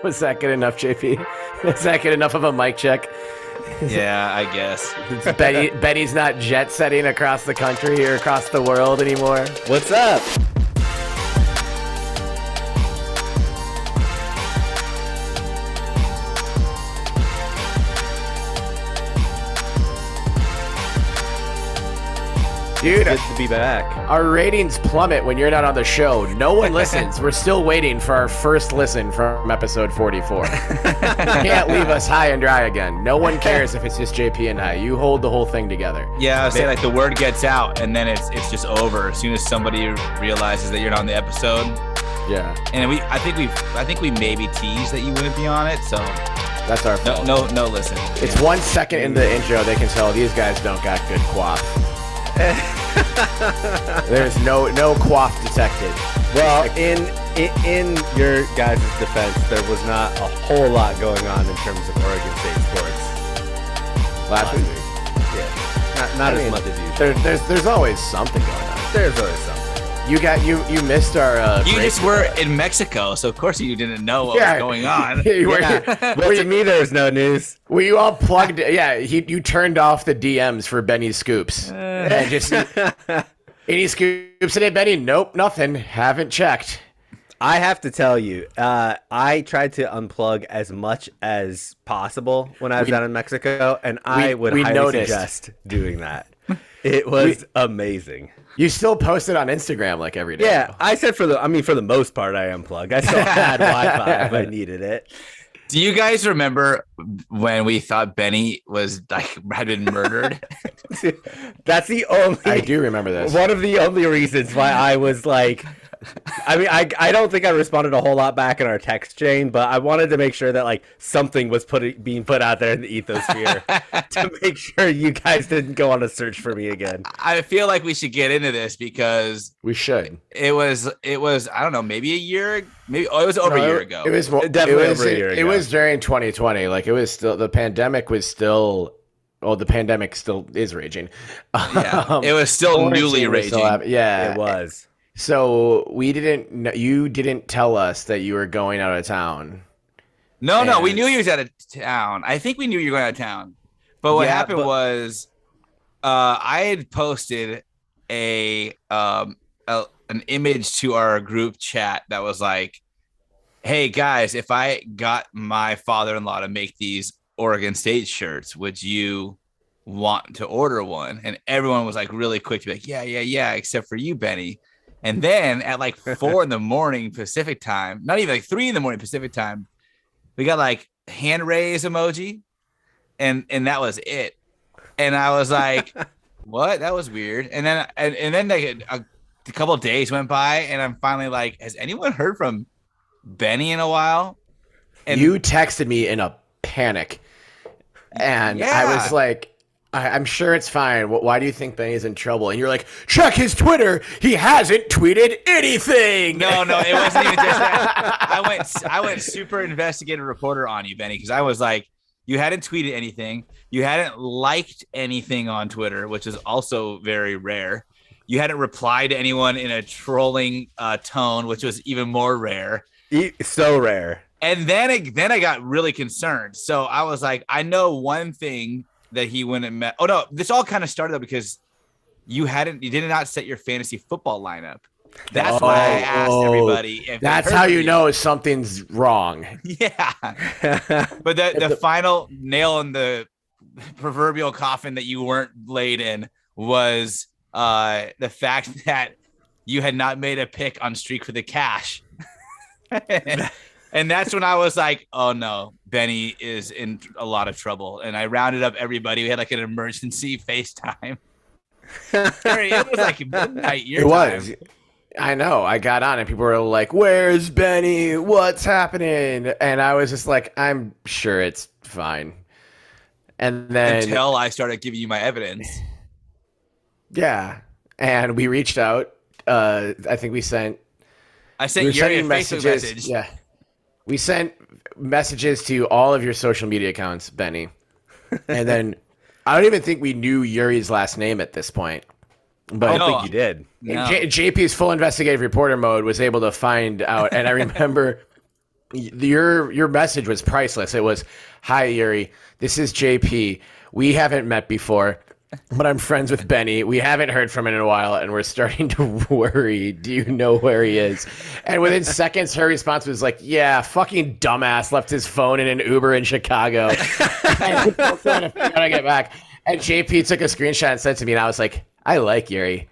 Was that good enough, JP? Is that good enough of a mic check? Yeah, I guess. Betty's not jet setting across the country or across the world anymore. What's up? Dude, Good to be back. our ratings plummet when you're not on the show. No one listens. We're still waiting for our first listen from episode 44. You can't leave us high and dry again. No one cares if it's just JP and I. You hold the whole thing together. Yeah, I was saying like the word gets out and then it's just over as soon as somebody realizes that you're not on the episode. Yeah, And I think we maybe teased that you wouldn't be on it, so that's our fault. no listen. It's 1 second in the intro. They can tell these guys don't got good quaff. There's no quaff detected. Well, in your guys' defense, there was not a whole lot going on in terms of Oregon State sports Last week. Yeah, not as much as usual. There's always something going on. There's always something. You missed our. You break just were today. in Mexico, so of course you didn't know what was going on. Well, to me, there's no news. Were you all plugged? Yeah, you turned off the DMs for Benny's scoops and just any scoops today, Benny? Nope, nothing. Haven't checked. I have to tell you, I tried to unplug as much as possible when I was down in Mexico, and I would we highly noticed. suggest doing that. It was amazing. You still post it on Instagram like every day. Yeah, I said for the most part, I unplugged. I still had Wi-Fi if I needed it. Do you guys remember when we thought Benny was had been murdered? That's the only. I do remember this. One of the only reasons why I was like, I mean, I don't think I responded a whole lot back in our text chain, but I wanted to make sure that like something was being put out there in the ethosphere to make sure you guys didn't go on a search for me again. I feel like we should get into this because We should. it was I don't know, maybe a year, maybe it was over a year ago. It was Definitely over a year It ago. was during 2020. Like it was still the pandemic was still. Oh, the pandemic still is raging. Yeah, it was still newly quarantine was still raging. yeah, It was. So you didn't tell us that you were going out of town. No, we And- knew he was out of town. I think we knew you were going out of town. But what happened was I had posted an image to our group chat that was like, hey guys, if I got my father-in-law to make these Oregon State shirts, would you want to order one? And everyone was like really quick to be like, yeah, except for you, Benny. And then at like 4 a.m. Pacific time, not even like 3 a.m. Pacific time, we got like hand raise emoji, and that was it. And I was like, what? That was weird. And then like a couple of days went by, and I'm finally like, has anyone heard from Benny in a while? And You texted me in a panic, and I was like, I'm sure it's fine. Why do you think Benny's in trouble? And you're like, check his Twitter. He hasn't tweeted anything. No, it wasn't even just that. I went super investigative reporter on you, Benny, because I was like, you hadn't tweeted anything. You hadn't liked anything on Twitter, which is also very rare. You hadn't replied to anyone in a trolling tone, which was even more rare. So rare. And then I got really concerned. So I was like, I know one thing that he went and met. Oh no, this all kind of started though because you did not set your fantasy football lineup. That's why I asked everybody. If That's how you know something's wrong. Yeah. But the final nail in the proverbial coffin that you weren't laid in was the fact that you had not made a pick on Streak for the Cash. And that's when I was like, oh no, Benny is in a lot of trouble. And I rounded up everybody. We had like an emergency FaceTime. It was like midnight your time. Was. I know. I got on and people were like, where's Benny? What's happening? And I was just like, I'm sure it's fine. And then Until I started giving you my evidence. Yeah. And we reached out. I think we sent I sent Yuri a Facebook message. Yeah. We sent messages to all of your social media accounts, Benny. And then I don't even think we knew Yuri's last name at this point. But I don't think you did. No. JP's full investigative reporter mode was able to find out. And I remember Your message was priceless. It was, "Hi Yuri, this is JP. We haven't met before, but I'm friends with Benny. We haven't heard from him in a while, and we're starting to worry. Do you know where he is?" And within seconds, her response was like, "Yeah, fucking dumbass left his phone in an Uber in Chicago. And I'm still trying to figure out how to get back." And JP took a screenshot and sent to me, and I was like, "I like Yuri.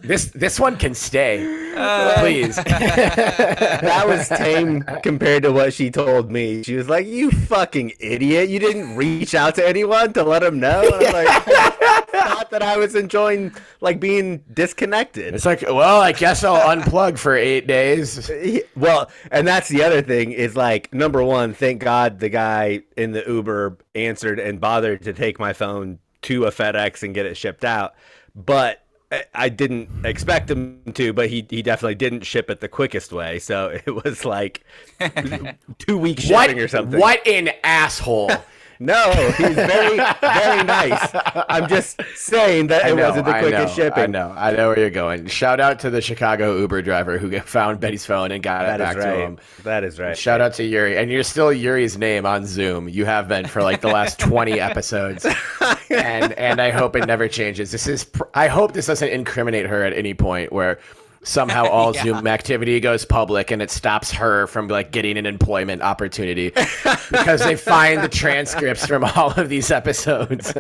This one can stay, please." That was tame compared to what she told me. She was like, "You fucking idiot! You didn't reach out to anyone to let them know." And I was like, I thought that I was enjoying like being disconnected. It's like, well, I guess I'll unplug for 8 days. Well, and that's the other thing is like, number one, thank God the guy in the Uber answered and bothered to take my phone to a FedEx and get it shipped out. But I didn't expect him to, but he definitely didn't ship it the quickest way. So it was like 2 weeks shipping or something. What an asshole. No, he's very, very nice. I'm just saying that it wasn't the quickest shipping. I know where you're going. Shout out to the Chicago Uber driver who found Betty's phone and got it back to him. That is right. Shout out to Yuri. And you're still Yuri's name on Zoom. You have been for like the last 20 episodes. And I hope it never changes. I hope this doesn't incriminate her at any point where somehow all Zoom activity goes public and it stops her from like getting an employment opportunity because they find the transcripts from all of these episodes.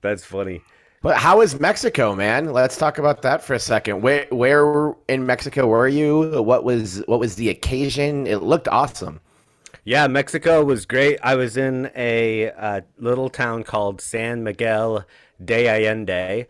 That's funny. But how is Mexico, man? Let's talk about that for a second. Where in Mexico were you? What was the occasion? It looked awesome. Yeah, Mexico was great. I was in a little town called San Miguel de Allende.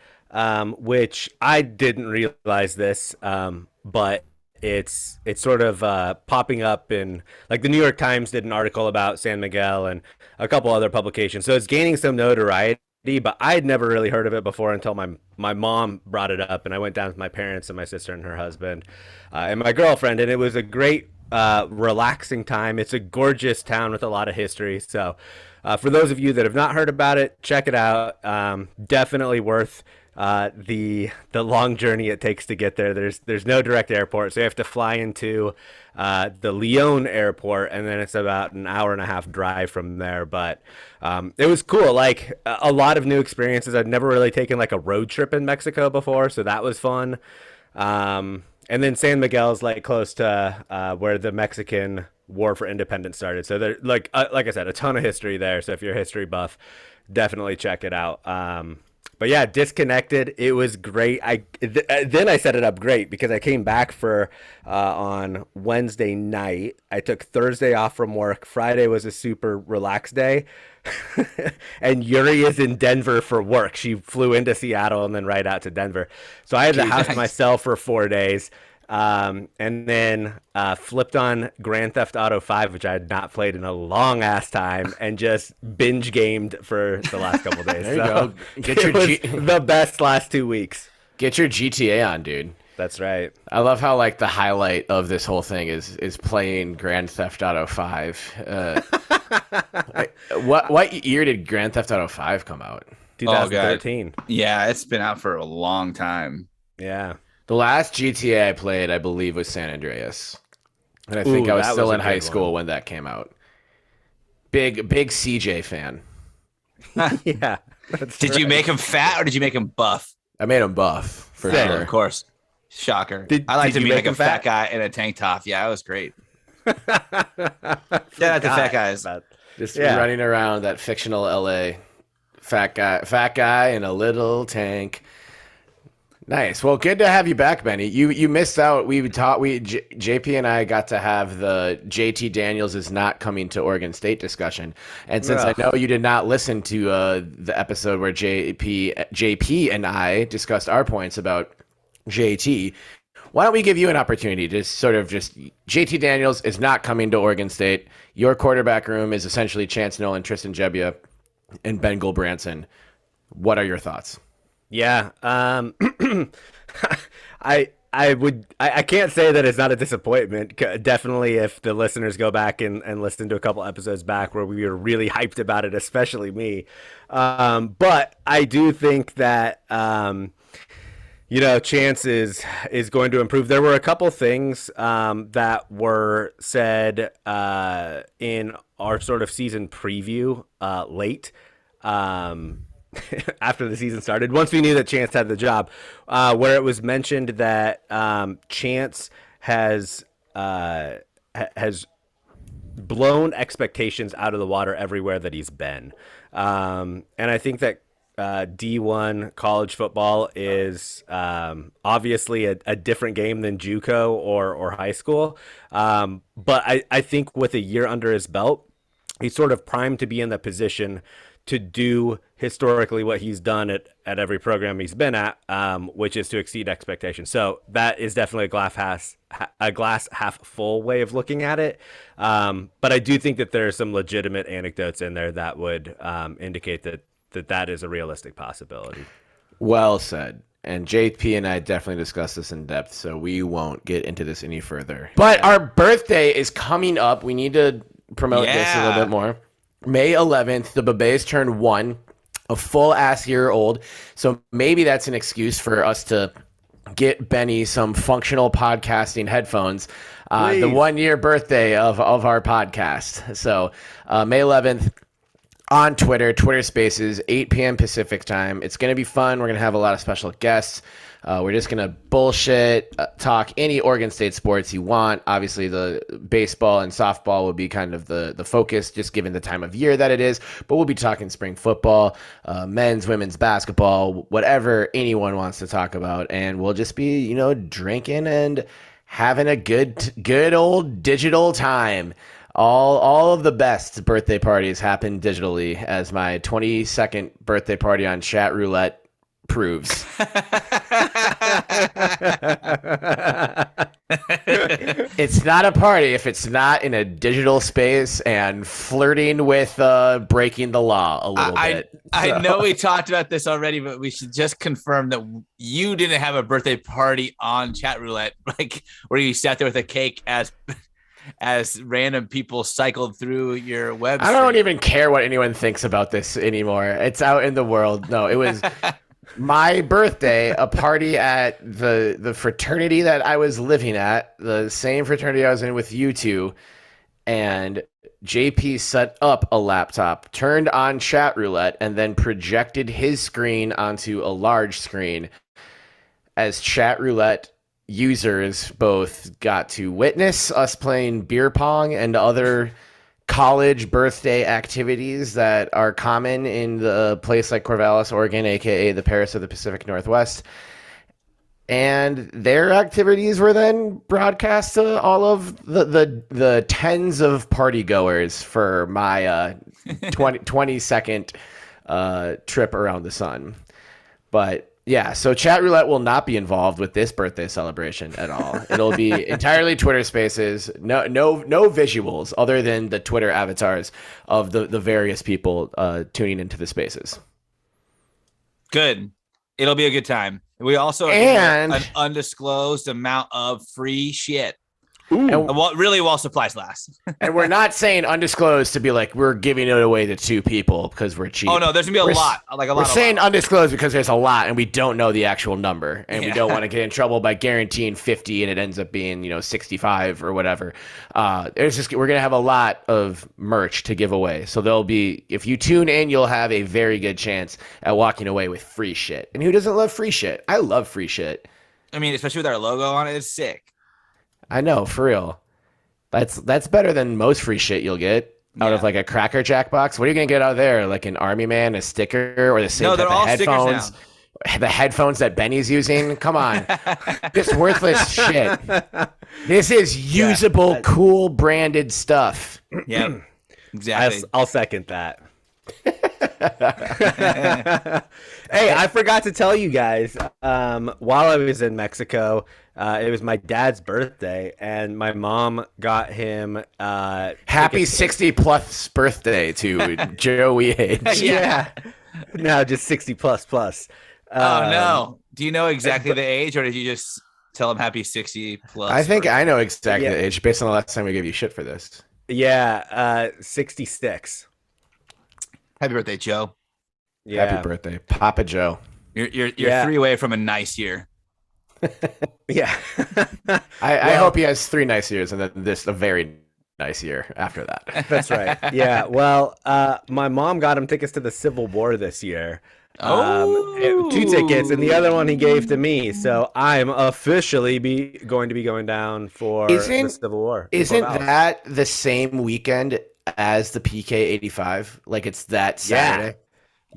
Which I didn't realize this, but it's sort of popping up in, like, the New York Times did an article about San Miguel and a couple other publications. So it's gaining some notoriety, but I had never really heard of it before until my mom brought it up, and I went down with my parents and my sister and her husband and my girlfriend, and it was a great relaxing time. It's a gorgeous town with a lot of history. So for those of you that have not heard about it, check it out. Definitely worth the long journey it takes to get there. There's no direct airport, so you have to fly into the Leon airport, and then it's about an hour and a half drive from there. But it was cool, like a lot of new experiences. I'd never really taken like a road trip in Mexico before, so that was fun. And then San Miguel's like close to where the Mexican War for Independence started. So there, like I said, a ton of history there. So if you're a history buff, definitely check it out. But yeah, disconnected. It was great. Then I set it up great because I came back for on Wednesday night. I took Thursday off from work. Friday was a super relaxed day. And Yuri is in Denver for work. She flew into Seattle and then right out to Denver. So I had the house to myself for 4 days. And then flipped on Grand Theft Auto 5, which I had not played in a long ass time, and just binge gamed for the last couple days. There you go. Get your the best last 2 weeks. Get your GTA on, dude. That's right. I love how like the highlight of this whole thing is playing Grand Theft Auto 5. What year did Grand Theft Auto 5 come out? 2013. Yeah, it's been out for a long time. Yeah. The last GTA I played, I believe, was San Andreas. And I think I was still in high school when that came out. Big CJ fan. Yeah. Did you make him fat or did you make him buff? I made him buff, for sure. Of course. Shocker. I like to be like a fat guy in a tank top. Yeah, it was great. Shout out to fat guys. Just running around that fictional LA. Fat guy in a little tank. Nice. Well, good to have you back, Benny. You missed out. JP and I got to have the JT Daniels is not coming to Oregon State discussion. And since I know you did not listen to the episode where JP and I discussed our points about JT, why don't we give you an opportunity to sort of just JT Daniels is not coming to Oregon State. Your quarterback room is essentially Chance Nolan, Tristan Gebbia, and Ben Gulbranson. What are your thoughts? Yeah, I can't say that it's not a disappointment. Definitely, if the listeners go back and listen to a couple episodes back where we were really hyped about it, especially me. But I do think that Chance is going to improve. There were a couple things that were said in our sort of season preview late after the season started, once we knew that Chance had the job, where it was mentioned that Chance has blown expectations out of the water everywhere that he's been. And I think that D1 college football is obviously a different game than JUCO or high school. But I think with a year under his belt, he's sort of primed to be in the position to do historically what he's done at every program he's been at, which is to exceed expectations. So that is definitely a glass half full way of looking at it. But I do think that there are some legitimate anecdotes in there that would indicate that is a realistic possibility. Well said. And JP and I definitely discussed this in depth, so we won't get into this any further. But our birthday is coming up. We need to promote this a little bit more. May 11th, the Babes turned 1, a full-ass year old. So maybe that's an excuse for us to get Benny some functional podcasting headphones. The 1-year birthday of our podcast. So May 11th, on Twitter Spaces, 8 p.m. Pacific time. It's going to be fun. We're going to have a lot of special guests. We're just going to bullshit, talk any Oregon State sports you want. Obviously, the baseball and softball will be kind of the focus, just given the time of year that it is. But we'll be talking spring football, men's, women's basketball, whatever anyone wants to talk about. And we'll just be, drinking and having a good old digital time. All of the best birthday parties happen digitally, as my 22nd birthday party on Chat Roulette proves. It's not a party if it's not in a digital space and flirting with breaking the law a little bit. I know we talked about this already, but we should just confirm that you didn't have a birthday party on Chat Roulette, like where you sat there with a cake as random people cycled through your website. I don't even care what anyone thinks about this anymore. It's out in the world. No, it was my birthday, a party at the fraternity that I was living at, the same fraternity I was in with you two, and JP set up a laptop, turned on Chat Roulette, and then projected his screen onto a large screen as Chat Roulette users both got to witness us playing beer pong and other college birthday activities that are common in the place like Corvallis, Oregon, aka the Paris of the Pacific Northwest. And their activities were then broadcast to all of the tens of party goers for my 22nd trip around the sun. But yeah, so Chat Roulette will not be involved with this birthday celebration at all. It'll be entirely Twitter Spaces, no visuals other than the Twitter avatars of the various people tuning into the spaces. Good. It'll be a good time. We also have an undisclosed amount of free shit. And really, while supplies last. And we're not saying undisclosed to be like we're giving it away to 2 people because we're cheap. Oh no, there's gonna be a lot. We're saying undisclosed because there's a lot, and we don't know the actual number, and we don't want to get in trouble by guaranteeing 50, and it ends up being 65 or whatever. We're gonna have a lot of merch to give away, so there'll be, if you tune in, you'll have a very good chance at walking away with free shit. And who doesn't love free shit? I love free shit. I mean, especially with our logo on it, it's sick. I know, for real. That's better than most free shit you'll get out of like a Cracker Jack box. What are you gonna get out there? Like an Army Man, a sticker, or the same type of headphones? The headphones that Benny's using? Come on. This worthless shit. This is usable, cool branded stuff. Yeah. Exactly. I'll second that. Hey, I forgot to tell you guys, while I was in Mexico, it was my dad's birthday, and my mom got him happy 60+ birthday to Joey H. Yeah. No, just 60++. Oh no. Do you know exactly the age, or did you just tell him happy 60+? I think I know exactly the age based on the last time we gave you shit for this. Yeah, 66. Happy birthday, Joe. Yeah. Happy birthday, Papa Joe. You're 3 away from a nice year. Yeah. I hope he has 3 nice years and then this a very nice year after that. That's right. Yeah. Well, my mom got him tickets to the Civil War this year. 2 tickets, and the other one he gave to me. So I'm officially going to be going down for the Civil War. Isn't that the same weekend as the PK 85? Like it's that Saturday?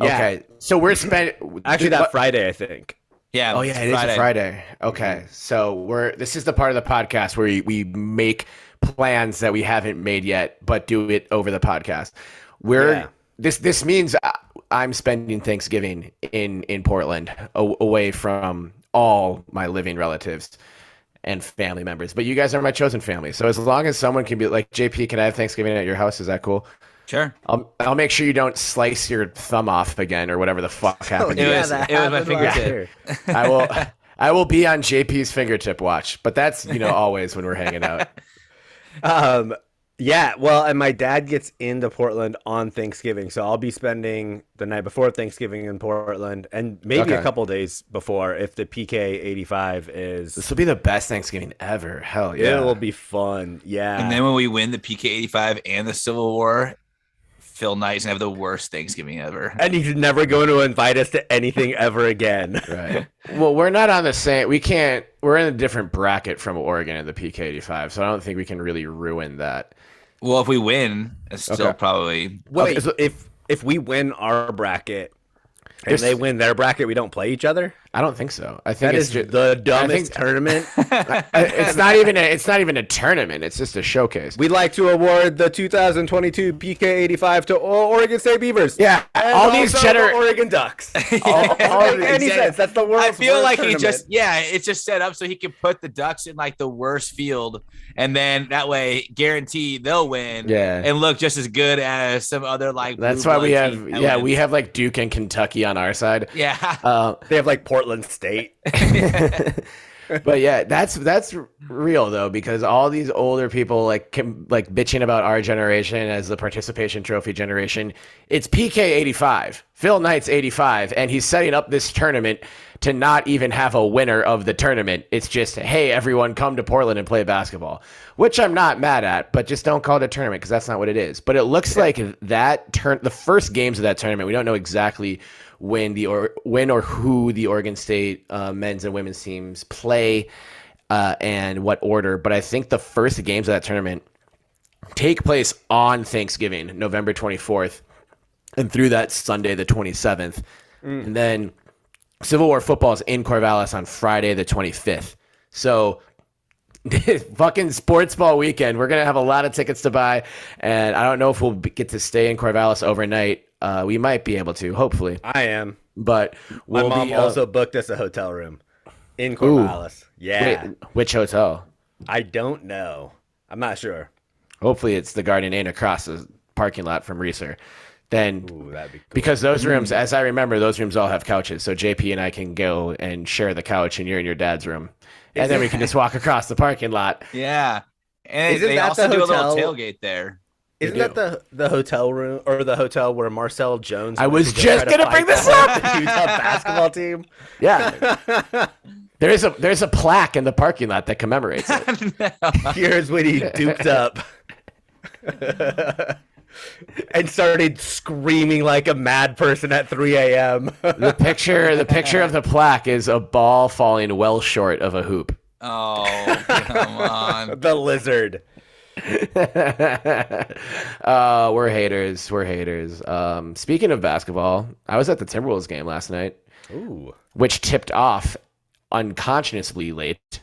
Yeah. Okay. So we're spending actually that Friday, I think. Yeah. Oh yeah, it is a Friday. Okay. So this is the part of the podcast where we make plans that we haven't made yet, but do it over the podcast. This means I'm spending Thanksgiving in Portland, away from all my living relatives and family members. But you guys are my chosen family, so as long as someone can be like, JP, can I have Thanksgiving at your house? Is that cool? Sure. I'll make sure you don't slice your thumb off again or whatever the fuck happened. It was my fingertip. I will be on JP's fingertip watch, but that's always when we're hanging out. Yeah, well, and my dad gets into Portland on Thanksgiving, so I'll be spending the night before Thanksgiving in Portland, and maybe a couple days before if the PK 85 is. This will be the best Thanksgiving ever. Hell yeah, it will be fun. Yeah, and then when we win the PK 85 and the Civil War, Phil Knight's gonna have the worst Thanksgiving ever, and he's never going to invite us to anything ever again. Right. Well, we're not on the same. We can't. We're in a different bracket from Oregon in the PK 85, so I don't think we can really ruin that. Well, if we win, it's still probably. Wait, so if we win our bracket and they win their bracket, we don't play each other? I don't think so. I think that is the dumbest tournament. It's not even a tournament. It's just a showcase. We'd like to award the 2022 PK 85 to Oregon State Beavers. Yeah, and all these Oregon Ducks. Any sense? That's the world's I feel like tournament. it's just set up so he can put the Ducks in like the worst field, and then that way guarantee they'll win. Yeah, and look just as good as some other like. That's why we have we have like Duke and Kentucky on our side. Yeah, they have like Portland State. But yeah, that's real though, because all these older people like bitching about our generation as the participation trophy generation. It's PK 85, Phil Knight's 85, and he's setting up this tournament to not even have a winner of the tournament. It's just, hey, everyone come to Portland and play basketball, which I'm not mad at, but just don't call it a tournament because that's not what it is. But it looks like the first games of that tournament, we don't know exactly when or who the Oregon State men's and women's teams play and what order. But I think the first games of that tournament take place on Thanksgiving, November 24th, and through that Sunday, the 27th. And then Civil War football is in Corvallis on Friday, the 25th. So fucking sports ball weekend. We're going to have a lot of tickets to buy, and I don't know if we'll get to stay in Corvallis overnight. We might be able to, hopefully. I am. But my mom also booked us a hotel room in Corvallis. Ooh. Yeah. Wait, which hotel? I don't know. I'm not sure. Hopefully it's the Garden Inn across the parking lot from Reeser. Then, that'd be cool. Because those rooms, as I remember, those rooms all have couches. So JP and I can go and share the couch, and you're in your dad's room. And then we can just walk across the parking lot. Yeah. And they also do a little tailgate there. Isn't that the hotel room or the hotel where Marcel Jones? I was just gonna bring this up. The Utah basketball team. Yeah, there's a plaque in the parking lot that commemorates it. No. Here's when he duped up and started screaming like a mad person at 3 a.m. The picture of the plaque is a ball falling well short of a hoop. Oh, come on, the lizard. We're haters. Speaking of basketball, I was at the Timberwolves game last night. Ooh. Which tipped off unconscionably late,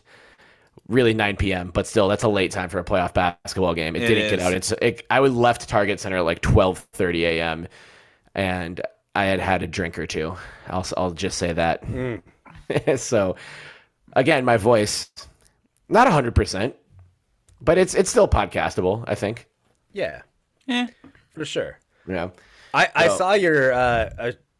really 9 p.m. But still, that's a late time for a playoff basketball game. It didn't get out. I was left Target Center at like 12:30 a.m. and I had a drink or two. I'll just say that. So, again, my voice not 100%. But it's still podcastable, I think. Yeah, for sure. Yeah, I saw your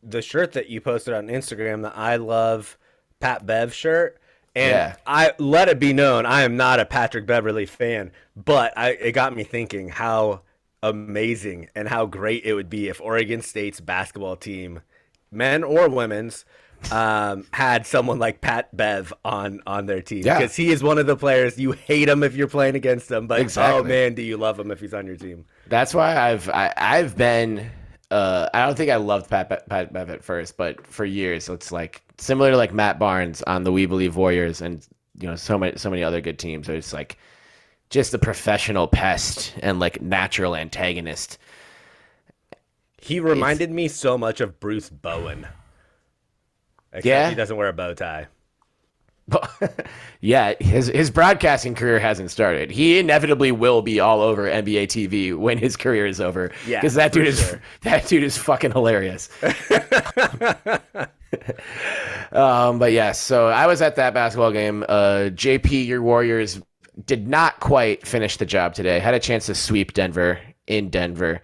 the shirt that you posted on Instagram, the I Love Pat Bev shirt, and I let it be known I am not a Patrick Beverley fan, but it got me thinking how amazing and how great it would be if Oregon State's basketball team, men or women's, had someone like Pat Bev on their team Yeah. because he is one of the players you hate him if you're playing against him, but Exactly. oh man, do you love him if he's on your team? That's why I've been. I don't think I loved Pat Bev at first, but for years it's like similar to like Matt Barnes on the We Believe Warriors, and so many other good teams. It's like just a professional pest and like natural antagonist. He reminded me so much of Bruce Bowen. Except he doesn't wear a bow tie. Yeah, his broadcasting career hasn't started. He inevitably will be all over NBA TV when his career is over. Yeah, because that dude is fucking hilarious. But yeah, so I was at that basketball game. JP, your Warriors did not quite finish the job today. Had a chance to sweep Denver in Denver.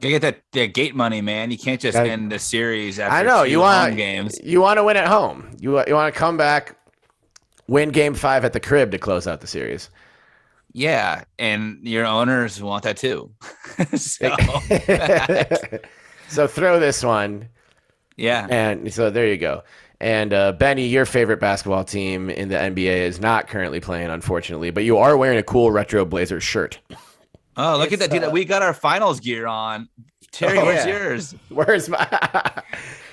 You get that gate money, man. You can't just end the series after I know, two home games. You want to win at home. You want to come back, win Game 5 at the crib to close out the series. Yeah, and your owners want that too. So throw this one. Yeah. And so there you go. And Benny, your favorite basketball team in the NBA is not currently playing, unfortunately, but you are wearing a cool retro Blazers shirt. Oh, look at that, dude. We got our finals gear on. Terry, where's yours? Where's my...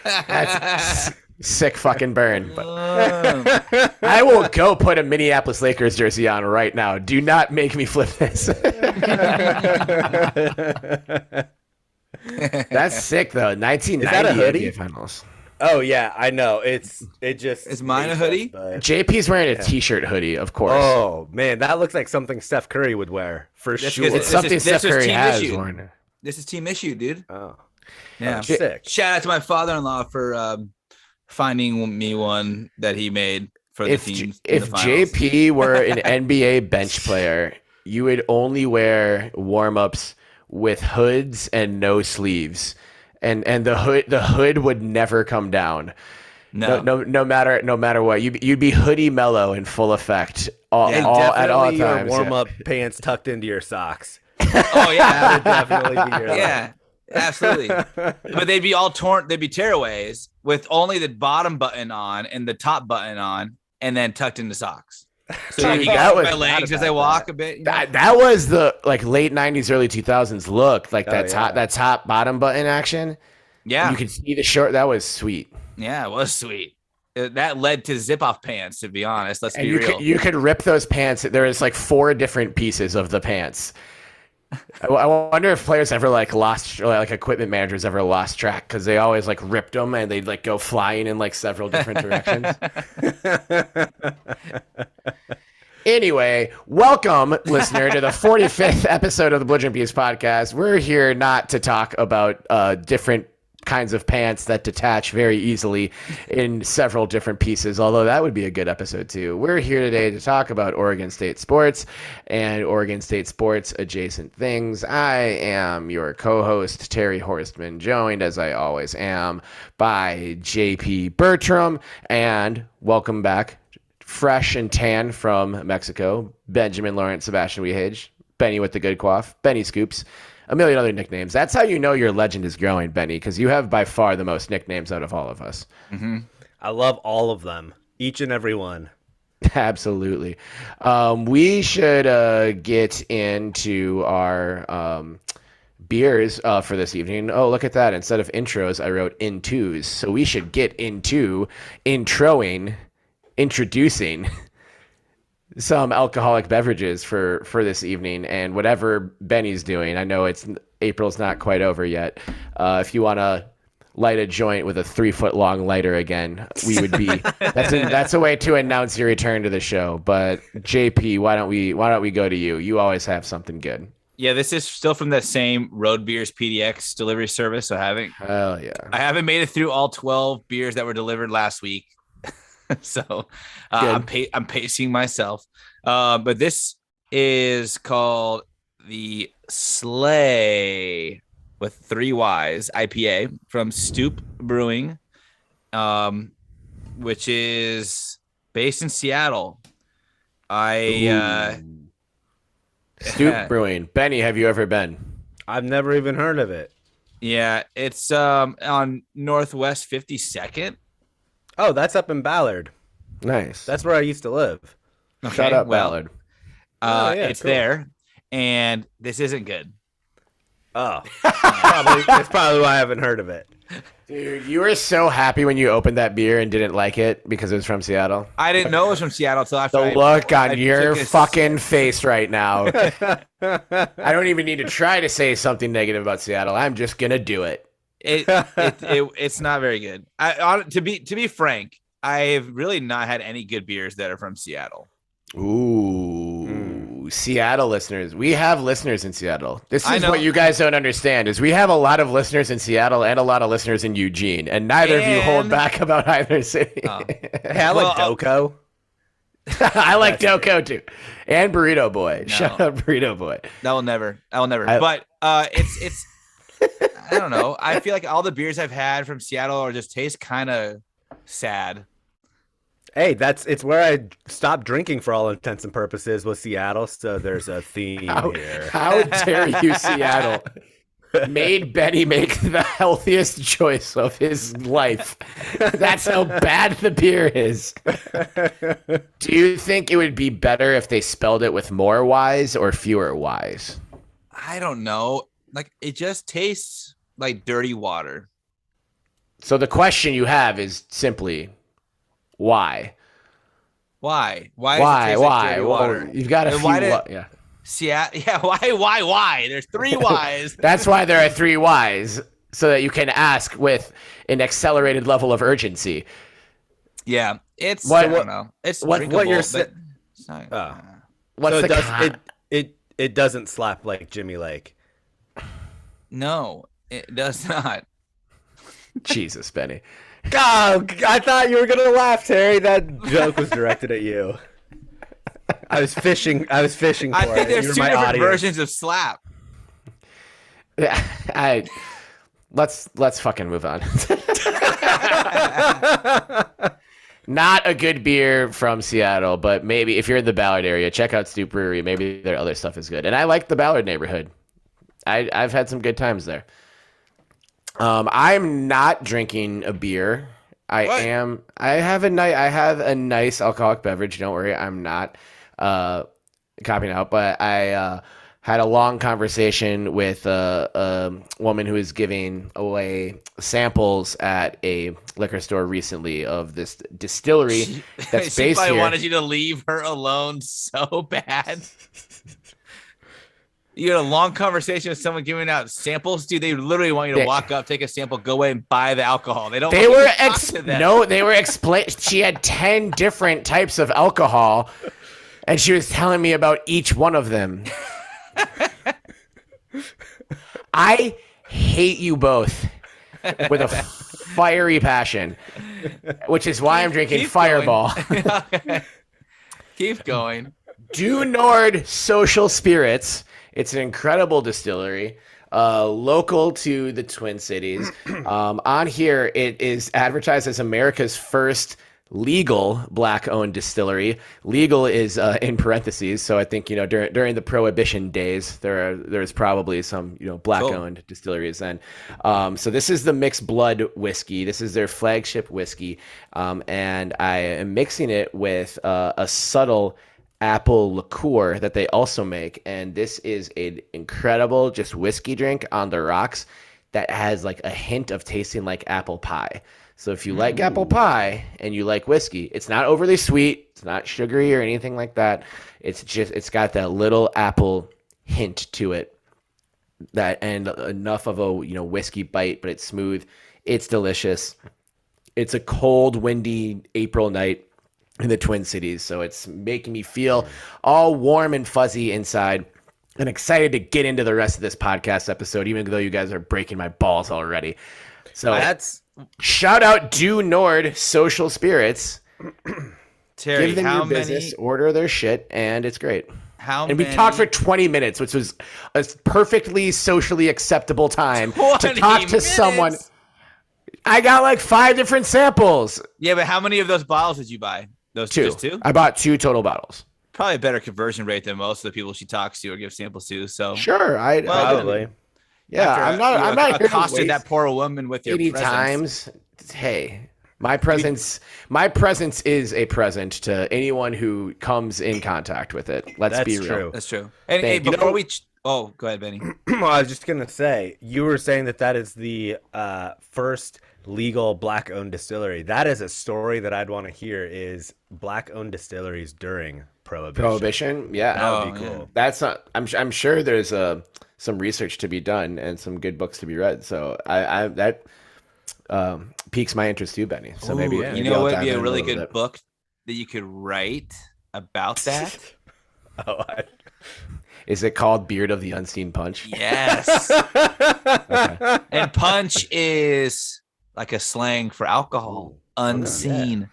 That's sick fucking burn. But I will go put a Minneapolis Lakers jersey on right now. Do not make me flip this. That's sick, though. 1990 Is that a hoodie? NBA Finals. Oh yeah, I know. Is mine a hoodie? JP's wearing a t-shirt hoodie, of course. Oh man, that looks like something Steph Curry would wear for sure. It's something Steph Curry has worn. This is team issue, dude. Oh, yeah, sick. Shout out to my father-in-law for finding me one that he made for the team. If JP were an NBA bench player, you would only wear warm-ups with hoods and no sleeves. And the hood would never come down. No matter what. You'd be hoodie mellow in full effect at all times. Your warm-up pants tucked into your socks. Oh yeah, that would definitely be your yeah, absolutely. But they'd be all torn. They'd be tearaways with only the bottom button on and the top button on, and then tucked into socks. So you got my legs as I walk a bit. That was the late 90s, early 2000s look, that top bottom button action. Yeah, and you could see the short. That was sweet. Yeah, it was sweet. That led to zip off pants. To be honest, let's be real. You could rip those pants. There was 4 different pieces of the pants. I wonder if players ever lost, equipment managers ever lost track because they always ripped them and they'd go flying in several different directions. Anyway, welcome, listener, to the 45th episode of the Belligerent Beavs Podcast. We're here not to talk about different kinds of pants that detach very easily in several different pieces, although that would be a good episode too. We're here today to talk about Oregon State sports and Oregon State sports adjacent things. I am your co-host, Terry Horstman, joined as I always am by JP Bertram, and welcome back, fresh and tan from Mexico, Benjamin Lawrence Sebastian Wehage, Benny with the good quaff, Benny Scoops, a million other nicknames. That's how you know your legend is growing, Benny, because you have by far the most nicknames out of all of us. Mm-hmm. I love all of them, each and every one. Absolutely. We should get into our beers for this evening. Oh, look at that. Instead of intros, I wrote intos. So we should get into introducing some alcoholic beverages for this evening, and whatever Benny's doing. I know April's not quite over yet. If you want to light a joint with a 3-foot long lighter again, we would be. That's a way to announce your return to the show. But JP, why don't we go to you? You always have something good. Yeah, this is still from that same Road Beers PDX delivery service. I haven't made it through all 12 beers that were delivered last week. So I'm pacing myself. But this is called the Sleigh with 3 Ys IPA from Stoop Brewing, which is based in Seattle. Stoop Brewing. Benny, have you ever been? I've never even heard of it. Yeah, it's on Northwest 52nd. Oh, that's up in Ballard. Nice. That's where I used to live. Okay, Shout out well, Ballard. It's cool. There, and this isn't good. Oh, that's probably why I haven't heard of it. Dude, you were so happy when you opened that beer and didn't like it because it was from Seattle. I didn't know it was from Seattle until after The look on your fucking face right now. I don't even need to try to say something negative about Seattle. I'm just gonna do it. It's not very good. To be frank, I've really not had any good beers that are from Seattle. Ooh, Seattle listeners. We have listeners in Seattle. This is what you guys don't understand is we have a lot of listeners in Seattle and a lot of listeners in Eugene, and neither of you hold back about either city. Hey, I like Doko. I like Doko too. And Burrito Boy. No. Shout out Burrito Boy. I will never. But it's I don't know. I feel like all the beers I've had from Seattle are just taste kind of sad. Hey, it's where I stopped drinking for all intents and purposes was Seattle, so there's a theme here. How dare you, Seattle? Made Benny make the healthiest choice of his life. That's how bad the beer is. Do you think it would be better if they spelled it with more Y's or fewer Y's? I don't know. Like, it just tastes like dirty water. So the question you have is simply, why? Why? Why? Like water? Well, you've got a few. Yeah. Seattle. Yeah. Why? There's 3 Y's. That's why there are 3 Y's, so that you can ask with an accelerated level of urgency. Yeah. It's. I don't know. It's drinkable, what you're saying. What's so it doesn't slap like Jimmy Lake. No, it does not. Jesus, Benny. Oh, I thought you were gonna laugh, Terry. That joke was directed at you. I was fishing for it. I think there's 2 different versions of slap. Let's fucking move on. Not a good beer from Seattle, but maybe if you're in the Ballard area, check out Stoop Brewery. Maybe their other stuff is good. And I like the Ballard neighborhood. I've had some good times there. I'm not drinking a beer. I have a nice alcoholic beverage. Don't worry, I'm not copying out. But I had a long conversation with a woman who is giving away samples at a liquor store recently of this distillery that's she based probably here. wanted you to leave her alone so bad. You had a long conversation with someone giving out samples, dude. They literally want you to walk up, take a sample, go away, and buy the alcohol. They don't. They were explain. She had 10 different types of alcohol, and she was telling me about each one of them. I hate you both with a fiery passion, which is why I'm drinking Fireball. Okay. Keep going. Due Nord Social Spirits. It's an incredible distillery, local to the Twin Cities. On here, it is advertised as America's first legal Black-owned distillery. Legal is in parentheses, so I think during the Prohibition days, there's probably some Black-owned distilleries then. So this is the Mixed Blood whiskey. This is their flagship whiskey, and I am mixing it with a subtle apple liqueur that they also make, and this is an incredible just whiskey drink on the rocks that has like a hint of tasting like apple pie. So if you like apple pie and you like whiskey, it's not overly sweet, it's not sugary or anything like that. It's got that little apple hint to it, that and enough of a whiskey bite, but it's smooth. It's delicious. It's a cold, windy April night in the Twin Cities, so it's making me feel all warm and fuzzy inside and excited to get into the rest of this podcast episode, even though you guys are breaking my balls already. So that's shout out Due Nord Social Spirits. Terry, give them your business, order their shit, and it's great. We talked for 20 minutes, which was a perfectly socially acceptable time to talk to someone. I got like 5 different samples. Yeah, but how many of those bottles did you buy? Those 2. Just 2? I bought 2 total bottles. Probably a better conversion rate than most of the people she talks to or gives samples to. So sure, probably. Yeah, I'm not here accosted that poor woman with your 80 presence. times. Hey, My presence is a present to anyone who comes in contact with it. Let's be real. True. That's true. And hey, before go ahead, Benny. I was just gonna say, you were saying that is the first legal black-owned distillery. That is a story that I'd want to hear. Is black-owned distilleries during Prohibition? Yeah, that would be cool. Yeah. That's not. I'm sure there's some research to be done and some good books to be read. So that piques my interest too, Benny. So maybe you know what would be a really good book that you could write about that? Is it called Beard of the Unseen Punch? Yes. Okay. And punch is like a slang for alcohol. Unseen. Yeah.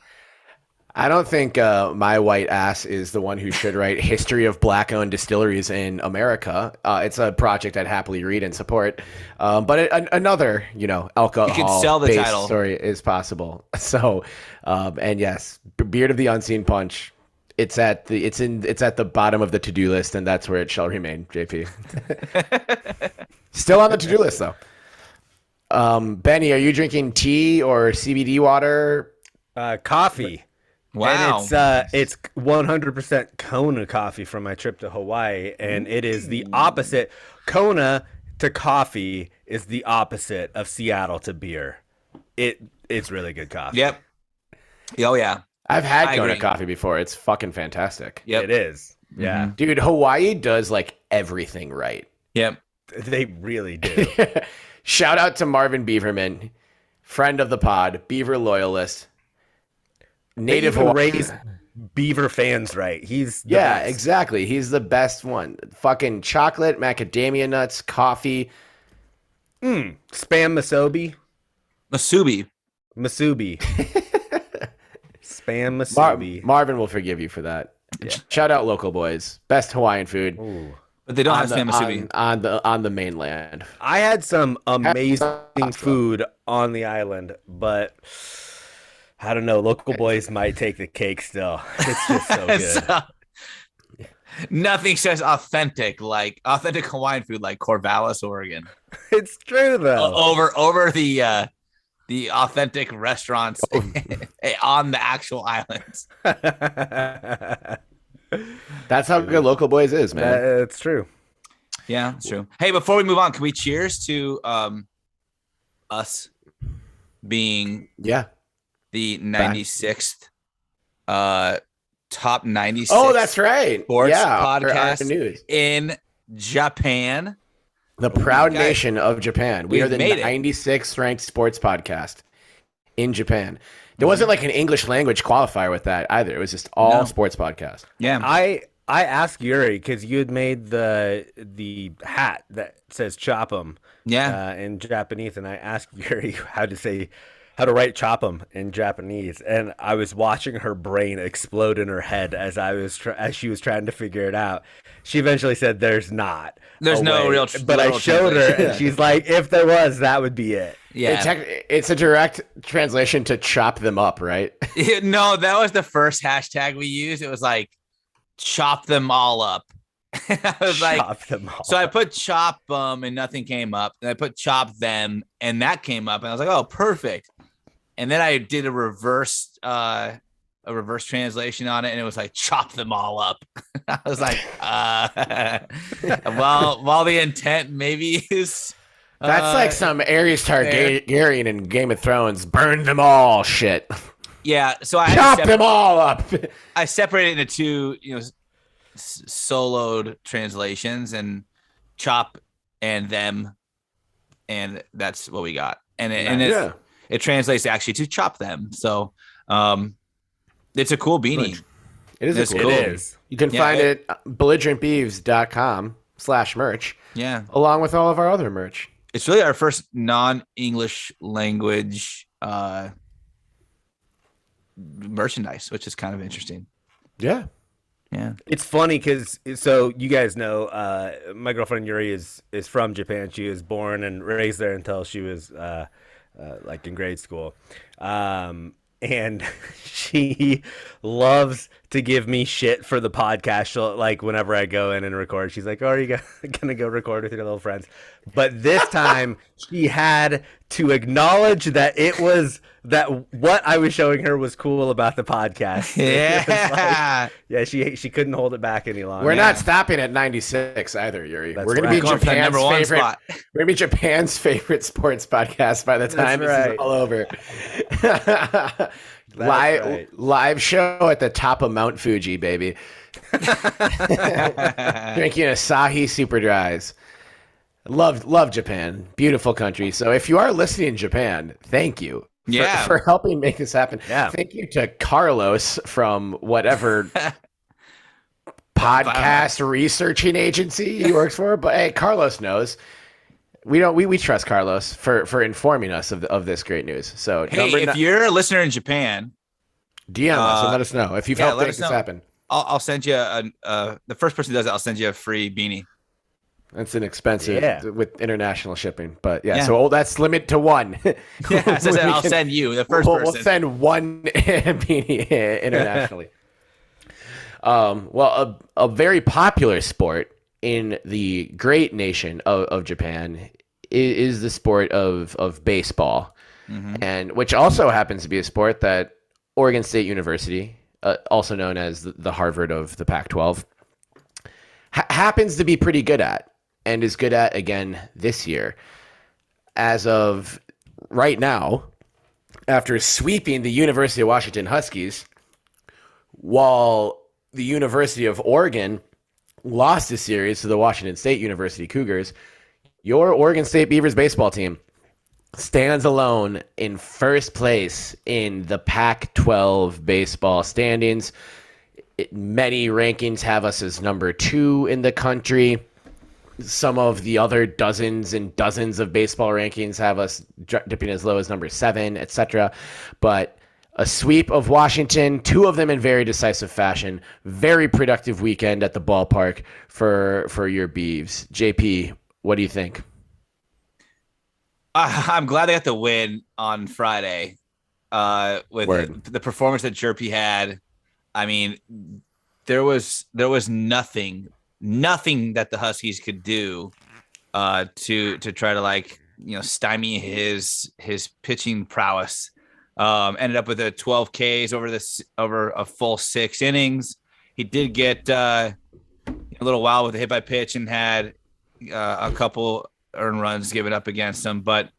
I don't think my white ass is the one who should write History of Black-Owned Distilleries in America. It's a project I'd happily read and support. But another, alcohol-based story is possible. So, and yes, Beard of the Unseen Punch. It's at the bottom of the to-do list, and that's where it shall remain, JP. Still on the to-do list, though. Benny, are you drinking tea or CBD water? Coffee. Wow. And it's 100% Kona coffee from my trip to Hawaii, and it is the opposite. Kona to coffee is the opposite of Seattle to beer. It's really good coffee. Yep. Oh yeah. I've had Kona coffee before. It's fucking fantastic. Yep. It is. Yeah. Dude, Hawaii does like everything right. Yep. They really do. Shout out to Marvin Beaverman, friend of the pod, Beaver loyalist. Native Hawaii. Raised Beaver fans right. He's the best. Exactly. He's the best one. Fucking chocolate, macadamia nuts, coffee. Spam Masubi. Spam Masubi. Marvin will forgive you for that. Yeah. Shout out local boys. Best Hawaiian food. Ooh. But they don't have spam masubi on the mainland. I had some amazing food on the island, but I don't know. Local boys might take the cake still. It's just so good. Nothing says authentic Hawaiian food like Corvallis, Oregon. It's true though. Over the authentic restaurants on the actual islands. That's how good local boys is, man. It's true. Yeah, it's true. Hey, before we move on, can we cheers to us being the 96th top 96 that's right. Sports podcast in Japan. The proud nation of Japan. We are the 96th ranked sports podcast in Japan. There wasn't like an English language qualifier with that either. It was just all sports podcast. Yeah. I asked Yuri because you had made the hat that says "chop 'em" in Japanese, and I asked Yuri how to write "chop 'em" in Japanese, and I was watching her brain explode in her head as she was trying to figure it out. She eventually said, "There's not. There's no real." But I showed her, and she's like, "If there was, that would be it." Yeah, it's a direct translation to "chop them up," right? No, that was the first hashtag we used. It was like "chop them all up." I was chop them all so I put "chop them" and nothing came up. And I put "chop them" and that came up, and I was like, "Oh, perfect." And then I did a reverse translation on it, and it was like "chop them all up." I was like, while the intent maybe is that's like some Ares Targaryen in Game of Thrones, burn them all shit. Yeah, so I chop them all up. I separated into two, soloed translations, and chop and them, and that's what we got. And it translates actually to chop them. So it's a cool beanie. It is cool. It is. You can find it at belligerentbeavs.com/merch. Yeah. Along with all of our other merch. It's really our first non-English language merchandise, which is kind of interesting. Yeah. Yeah. It's funny because, so you guys know, my girlfriend Yuri is from Japan. She was born and raised there until she was like in grade school. And she loves to give me shit for the podcast. She'll, like, whenever I go in and record, she's like, "Oh, are you gonna go record with your little friends?" But this time she had to acknowledge that it was that what I was showing her was cool about the podcast. Yeah. Yeah, she couldn't hold it back any longer. We're not stopping at 96 either, Yuri. That's We're going right. to be Going for that Japan's number one favorite. spot. We're going to be Japan's favorite sports podcast by the time That's this is all over. Right. Live show at the top of Mount Fuji, baby. Drinking Asahi Super Dries. Love Japan. Beautiful country. So if you are listening in Japan, thank you for helping make this happen. Yeah. Thank you to Carlos from whatever podcast researching agency he works for. But hey, Carlos knows. We trust Carlos for informing us of this great news. So hey, if you're a listener in Japan, DM us and let us know if you've helped make this happen. I'll send you the first person who does it, I'll send you a free beanie. That's an expensive with international shipping, but yeah. Yeah. So that's limit to one. I'll send you the first person. We'll send one beanie internationally. Well, a very popular sport in the great nation of Japan is the sport of baseball, and which also happens to be a sport that Oregon State University, also known as the Harvard of the Pac-12, happens to be pretty good at, and is good at again this year. As of right now, after sweeping the University of Washington Huskies, while the University of Oregon lost the series to the Washington State University Cougars, your Oregon State Beavers baseball team stands alone in first place in the Pac-12 baseball standings. Many rankings have us as number 2 in the country. Some of the other dozens and dozens of baseball rankings have us dipping as low as number 7, etc. But a sweep of Washington, 2 of them in very decisive fashion. Very productive weekend at the ballpark for your Beavs. JP, what do you think? I'm glad they got the win on Friday with the performance that Jerpy had. I mean, there was nothing that the Huskies could do to try to stymie his pitching prowess. Ended up with a 12 Ks over a full 6 innings. He did get a little wild with a hit by pitch and had a couple earned runs given up against him. But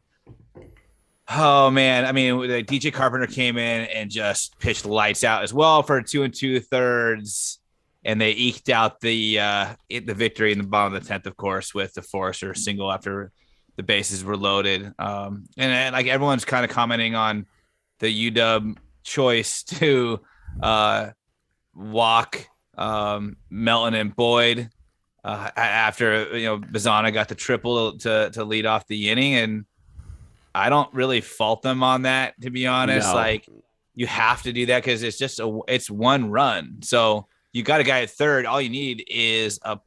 oh man, I mean, DJ Carpenter came in and just pitched lights out as well for 2 2/3, and they eked out the victory in the bottom of the 10th, of course, with the Forrester single after the bases were loaded. And like everyone's kind of commenting on the UW choice to walk Melton and Boyd after Bazana got the triple to lead off the inning, and I don't really fault them on that, to be honest. No. Like, you have to do that because it's just it's one run. So you got a guy at third. All you need is I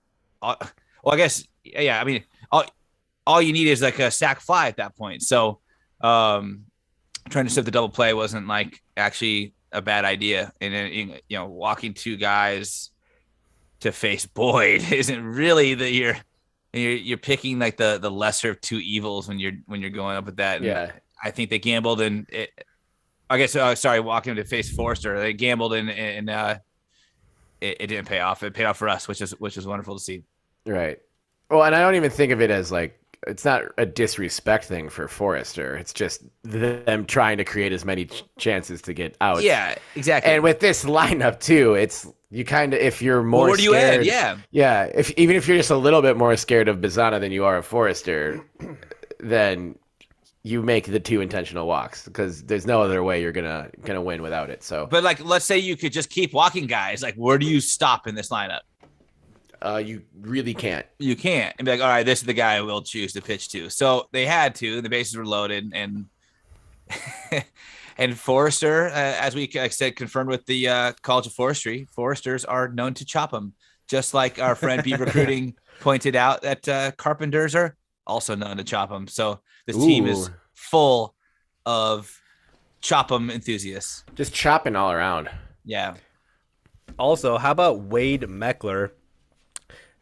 mean, all you need is like a sac fly at that point. So trying to set the double play wasn't like actually a bad idea. And then, walking 2 guys to face Boyd isn't really you're picking like the lesser of 2 evils when you're going up with that. And yeah, I think they gambled and walking to face Forrester. They gambled and it didn't pay off. It paid off for us, which is wonderful to see. Right. Well, and I don't even think of it as like, it's not a disrespect thing for Forrester. It's just them trying to create as many chances to get out. Yeah, exactly. And with this lineup too, it's you kind of, if you're more where do scared, you add? Yeah. Even if you're just a little bit more scared of Bazana than you are of Forrester, then you make the 2 intentional walks because there's no other way you're gonna win without it. So, but like, let's say you could just keep walking guys. Like, where do you stop in this lineup? You really can't. You can't. And be like, all right, this is the guy we'll choose to pitch to. So they had to. The bases were loaded, and and Forrester, as we said, confirmed with the College of Forestry, Foresters are known to chop them, just like our friend Beaver Recruiting pointed out that Carpenters are also known to chop them. So this team is full of chop 'em enthusiasts. Just chopping all around. Yeah. Also, how about Wade Meckler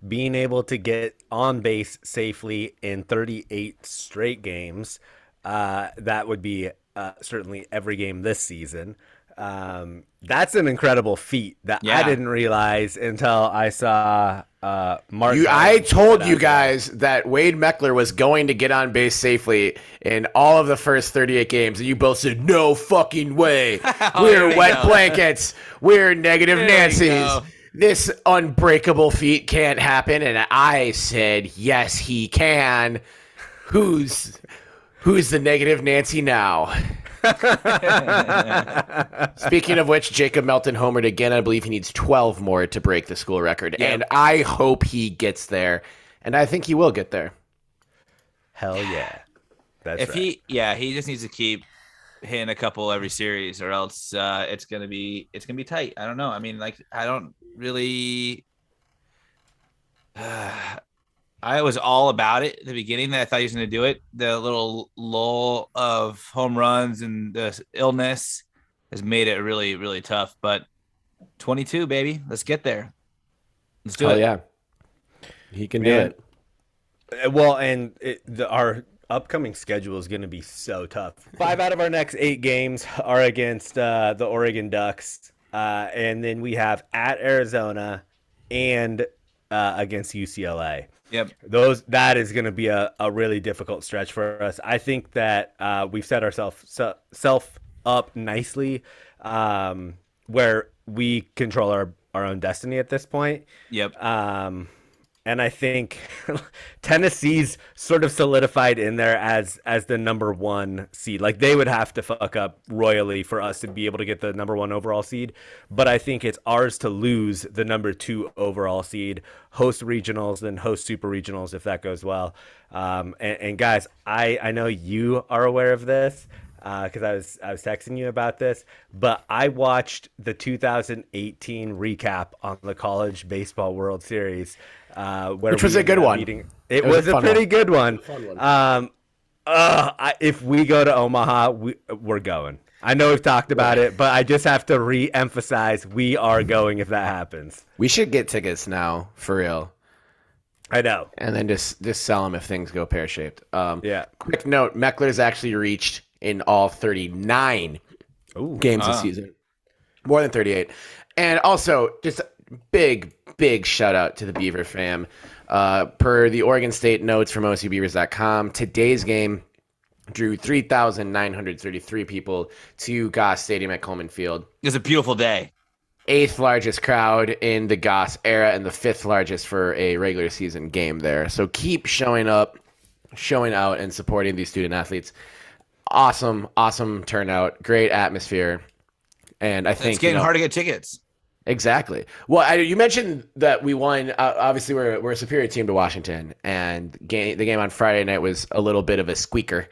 being able to get on base safely in 38 straight games? that would be certainly every game this season. That's an incredible feat that I didn't realize until I saw Mark. I told you guys that Wade Meckler was going to get on base safely in all of the first 38 games, and you both said, no fucking way. We're wet blankets. We're negative Nancy's. This unbreakable feat can't happen. And I said, yes, he can. Who's the negative Nancy now? Speaking of which, Jacob Melton homered again. I believe he needs 12 more to break the school record. Yep. And I hope he gets there. And I think he will get there. Hell yeah. That's right. He just needs to keep hitting a couple every series, or else it's gonna be tight. I don't know. I mean, like, I don't really I was all about it at the beginning that I thought he was going to do it. The little lull of home runs and the illness has made it really, really tough. But 22, baby. Let's get there. Let's do it. Yeah. He can do it. Well, and our upcoming schedule is going to be so tough. 5 out of our next 8 games are against the Oregon Ducks. And then we have at Arizona and against UCLA. Yep. That is going to be a really difficult stretch for us. I think that we've set ourselves up nicely where we control our own destiny at this point. Yep. And I think Tennessee's sort of solidified in there as the number 1 seed. Like, they would have to fuck up royally for us to be able to get the number 1 overall seed. But I think it's ours to lose the number 2 overall seed, host regionals, then host super regionals if that goes well. And guys, I know you are aware of this because I was texting you about this, but I watched the 2018 recap on the College Baseball World Series. Which was a good one. It was a pretty good one. If we go to Omaha, we're going. I know we've talked about it, but I just have to re-emphasize we are going if that happens. We should get tickets now, for real. I know. And then just sell them if things go pear-shaped. Yeah. Quick note, Meckler's actually reached in all 39 games this season. More than 38. And also, just big shout out to the Beaver Fam. Per the Oregon State notes from OSUBeavers.com, today's game drew 3,933 people to Goss Stadium at Coleman Field. It was a beautiful day. 8th largest crowd in the Goss era and the 5th largest for a regular season game there. So keep showing up, showing out, and supporting these student athletes. Awesome turnout, great atmosphere. And I think it's getting hard to get tickets. Exactly. Well, you mentioned that we won. Obviously, we're a superior team to Washington, and the game on Friday night was a little bit of a squeaker.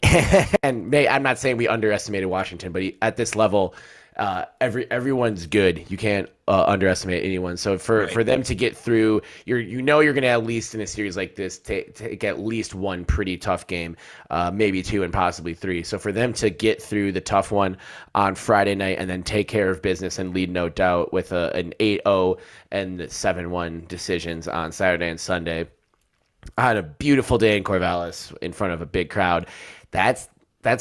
And I'm not saying we underestimated Washington, but at this level, everyone's good. You can't underestimate anyone. So for them to get through, you're going to, at least in a series like this, take at least one pretty tough game, maybe 2 and possibly 3. So for them to get through the tough one on Friday night and then take care of business and lead no doubt with an 8-0 and 7-1 decisions on Saturday and Sunday. I had a beautiful day in Corvallis in front of a big crowd. That's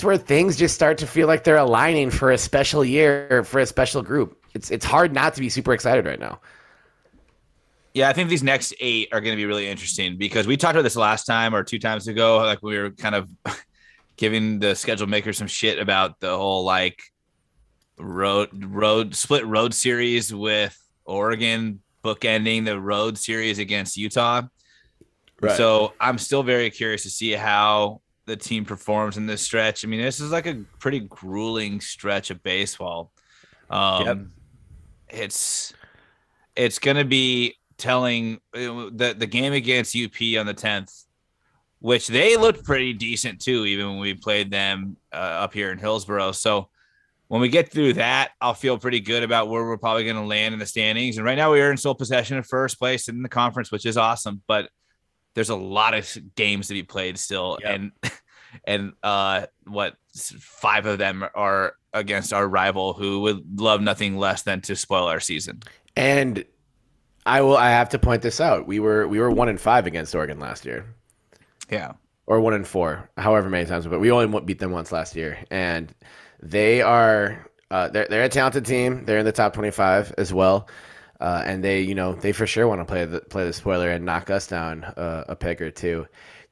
where things just start to feel like they're aligning for a special year, for a special group. It's hard not to be super excited right now. Yeah, I think these next 8 are going to be really interesting because we talked about this last time or 2 times ago. Like, we were kind of giving the schedule makers some shit about the whole like split road series with Oregon bookending the road series against Utah. Right. So I'm still very curious to see how the team performs in this stretch. I mean, this is like a pretty grueling stretch of baseball. It's going to be telling. The game against UP on the 10th, which they looked pretty decent too, even when we played them up here in Hillsborough. So when we get through that, I'll feel pretty good about where we're probably going to land in the standings. And right now we are in sole possession of first place in the conference, which is awesome, but there's a lot of games to be played still. Yep. And 5 of them are against our rival, who would love nothing less than to spoil our season. And I have to point this out. We were 1-5 against Oregon last year. Yeah. or 1-4, however many times. But we only beat them once last year, and they are they're a talented team. They're in the top 25 as well, and they for sure want to play the spoiler and knock us down a peg or two.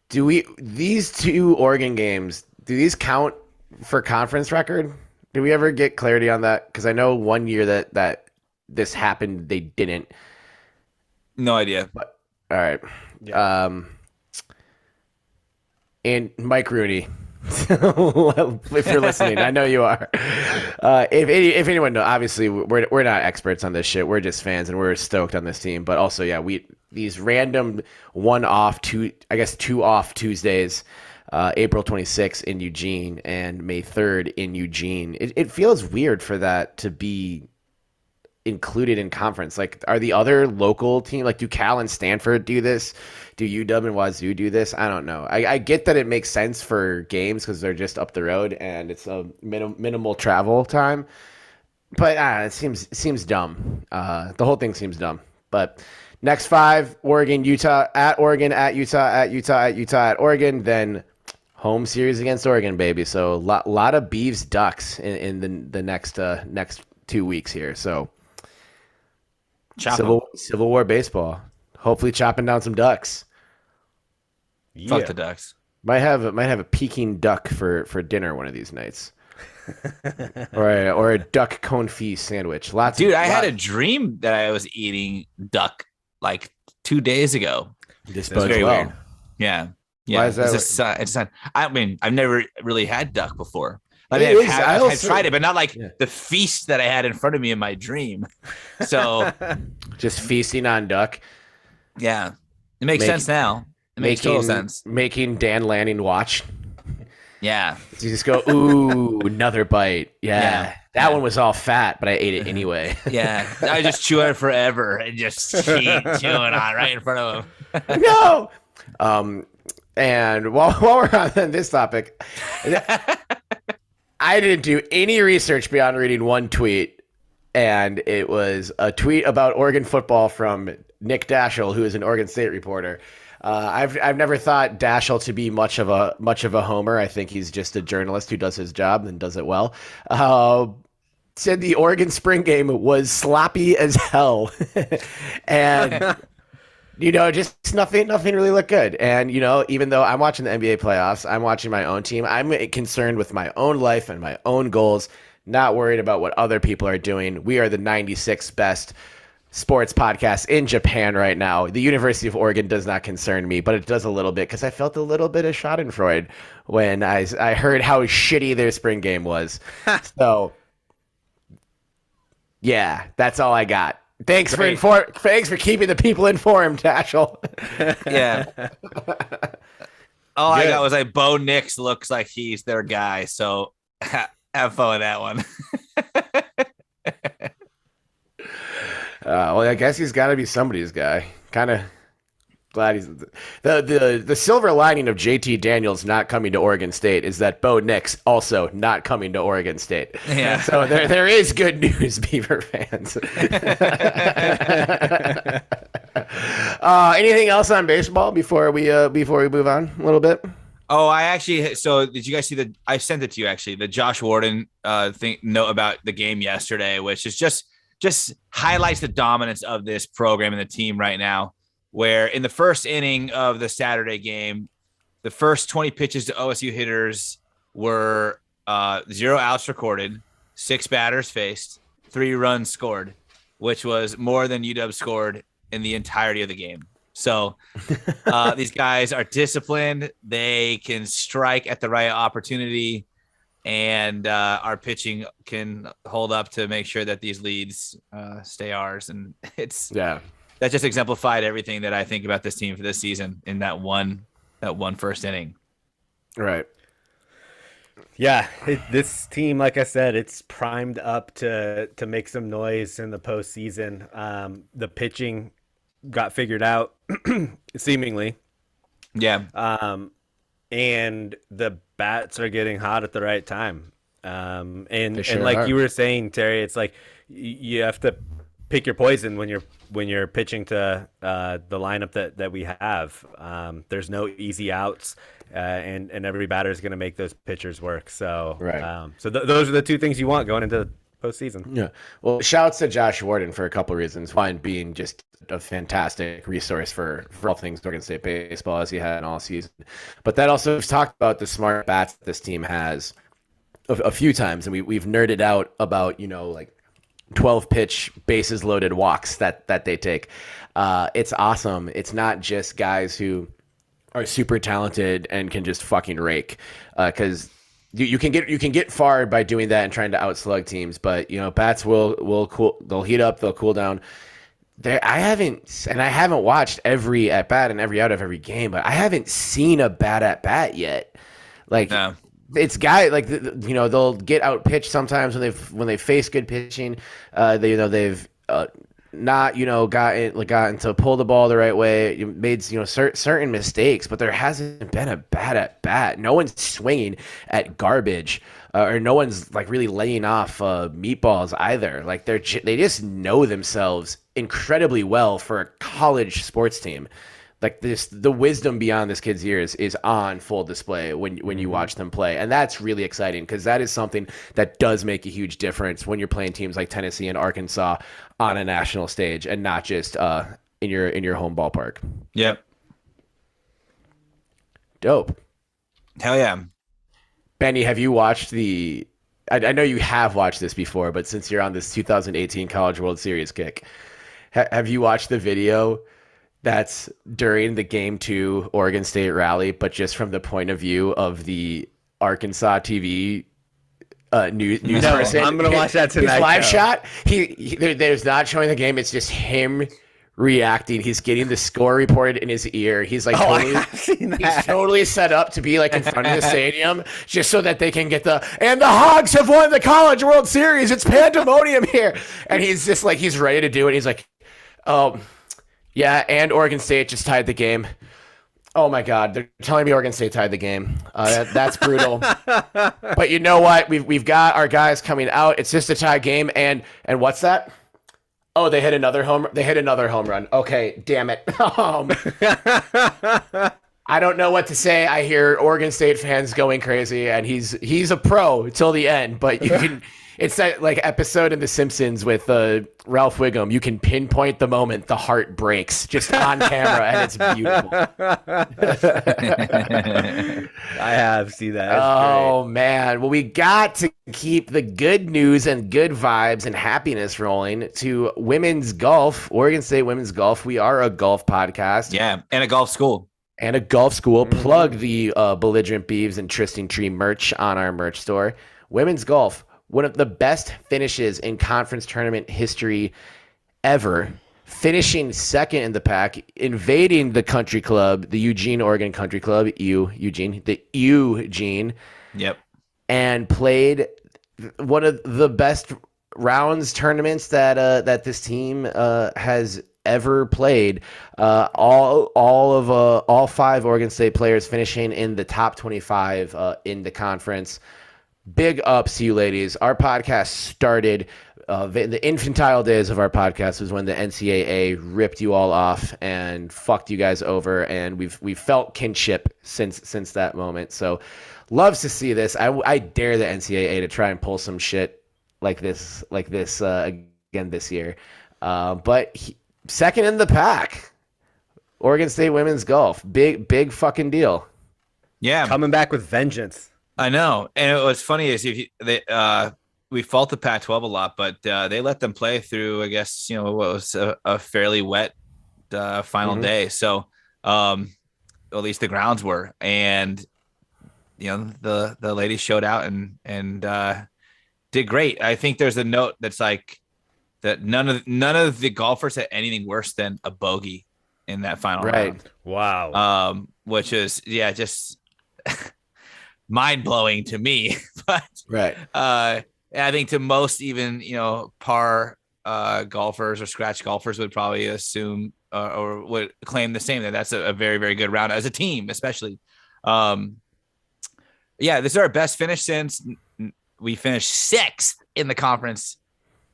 These two Oregon games, do these count for conference record? Do we ever get clarity on that? Because I know one year that this happened, they didn't. No idea. But, all right. Yeah. And Mike Rooney, if you're listening, I know you are. If anyone knows, obviously we're not experts on this shit. We're just fans, and we're stoked on this team. But also, yeah, these random two off Tuesdays, April 26th in Eugene and May 3rd in Eugene. It feels weird for that to be included in conference. Like, are the other local team, like, do Cal and Stanford do this? Do UW and Wazoo do this? I don't know. I get that it makes sense for games because they're just up the road and it's a minimal travel time, but it seems dumb. The whole thing seems dumb. But next 5: Oregon, Utah, at Oregon, at Utah, at Utah, at Utah, at Oregon. Then home series against Oregon, baby. So lot of Beavs Ducks in the next 2 weeks here. So Civil War baseball. Hopefully chopping down some ducks. Yeah. Fuck the Ducks. Might have a Peking duck for dinner one of these nights. or a duck confit sandwich. I had a dream that I was eating duck like 2 days ago. This was very well. weird. Yeah. Why is that? It's not. I mean, I've never really had duck before. I've tried it, but not like the feast that I had in front of me in my dream. So just feasting on duck. Yeah, it makes sense now. It makes total sense. Making Dan Lanning watch. Yeah. You just go, ooh, another bite. Yeah. That one was all fat, but I ate it anyway. Yeah. I just chew it forever and just keep chewing on right in front of him. No. And while we're on this topic, I didn't do any research beyond reading one tweet, and it was a tweet about Oregon football from Nick Daschel, who is an Oregon State reporter. I've never thought Daschel to be much of a homer. I think he's just a journalist who does his job and does it well. Said the Oregon spring game was sloppy as hell, and just nothing really looked good. And even though I'm watching the NBA playoffs, I'm watching my own team. I'm concerned with my own life and my own goals, not worried about what other people are doing. We are the 96th best sports podcast in Japan right now. The University of Oregon does not concern me, but it does a little bit because I felt a little bit of schadenfreude when I heard how shitty their spring game was. So, yeah, that's all I got. Thanks for keeping the people informed, Daschel. Yeah. All I got was like Bo Nix looks like he's their guy, so have fun with that one. Well, I guess he's got to be somebody's guy. Kind of glad he's the silver lining of JT Daniels not coming to Oregon State is that Bo Nix also not coming to Oregon State. Yeah. So there is good news, Beaver fans. Anything else on baseball before we move on a little bit? Oh, did you guys see I sent it to you actually, the Josh Warden note about the game yesterday, which is just highlights the dominance of this program and the team right now, where in the first inning of the Saturday game, the first 20 pitches to OSU hitters were 0 outs recorded, 6 batters faced, 3 runs scored, which was more than UW scored in the entirety of the game. So these guys are disciplined. They can strike at the right opportunity. And our pitching can hold up to make sure that these leads stay ours. And that just exemplified everything that I think about this team for this season in that one first inning. Right. Yeah, this team, like I said, it's primed up to make some noise in the postseason. The pitching got figured out, seemingly. Yeah. And the bats are getting hot at the right time. And like you were saying, Terry, it's like you have to pick your poison when you're pitching to the lineup that we have. There's no easy outs, and every batter is going to make those pitchers work. So those are the two things you want going into postseason. Yeah. Well, shouts to Josh Warden for a couple reasons. One being just a fantastic resource for all things Oregon State baseball, as he had all season. But that also, we've talked about the smart bats this team has a few times, and we've nerded out about, like 12 pitch bases loaded walks that they take. It's awesome. It's not just guys who are super talented and can just fucking rake, because you can get far by doing that and trying to outslug teams, but bats will cool. They'll heat up. They'll cool down. I haven't watched every at bat and every out of every game, but I haven't seen a bad at bat yet. Like no. It's they'll get out pitched sometimes when they face good pitching. They've not gotten to pull the ball the right way. Made certain mistakes, but there hasn't been a bad at bat. No one's swinging at garbage, or no one's like really laying off meatballs either. Like they just know themselves incredibly well for a college sports team. Like the wisdom beyond this kid's ears is on full display when you watch them play, and that's really exciting because that is something that does make a huge difference when you're playing teams like Tennessee and Arkansas on a national stage, and not just in your home ballpark. Yep. Dope. Hell yeah. Benny, have you watched the? I know you have watched this before, but since you're on this 2018 College World Series kick, have you watched the video that's during the Game 2 Oregon State rally, but just from the point of view of the Arkansas TV news person? I'm gonna watch that tonight. His live shot. There's not showing the game. It's just him reacting. He's getting the score reported in his ear. He's like he's totally set up to be like in front of the stadium just so that they can get the Hogs have won the College World Series. It's pandemonium here, and he's just like he's ready to do it. He's like, yeah, and Oregon State just tied the game. Oh my God, they're telling me Oregon State tied the game. That's brutal. But you know what? We've got our guys coming out. It's just a tie game, and what's that? Oh, they hit another home run. Okay, damn it. I don't know what to say. I hear Oregon State fans going crazy, and he's a pro till the end. But you can. It's that like episode in The Simpsons with Ralph Wiggum. You can pinpoint the moment the heart breaks just on camera, and it's beautiful. I have seen that. That's great. Man. Well, we got to keep the good news and good vibes and happiness rolling to women's golf, Oregon State women's golf. We are a golf podcast. Yeah, and a golf school. Plug the Belligerent Beavs and Tristan Tree merch on our merch store. Women's golf. One of the best finishes in conference tournament history ever, finishing second in the pack, invading the country club, the Eugene, Oregon Country Club, Eugene. Yep. And played one of the best rounds tournaments that this team has ever played. All five Oregon State players finishing in the top 25 in the conference. Big ups to you ladies. Our podcast started, the infantile days of our podcast was when the NCAA ripped you all off and fucked you guys over, and we've felt kinship since that moment. So loves to see this. I dare the NCAA to try and pull some shit like this again this year. But second in the pack, Oregon State women's golf. Big fucking deal. Yeah. Coming back with vengeance. I know. And what's funny is we fault the Pac-12 a lot, but they let them play through, I guess, what was a fairly wet final day. So at least the grounds were. And, the ladies showed out and did great. I think there's a note that's like that none of the golfers had anything worse than a bogey in that final round. Wow. Which is, just mind-blowing to me. But right. I think to most even, par golfers or scratch golfers would probably assume or would claim the same, that's a very, very good round as a team, especially. This is our best finish since we finished sixth in the conference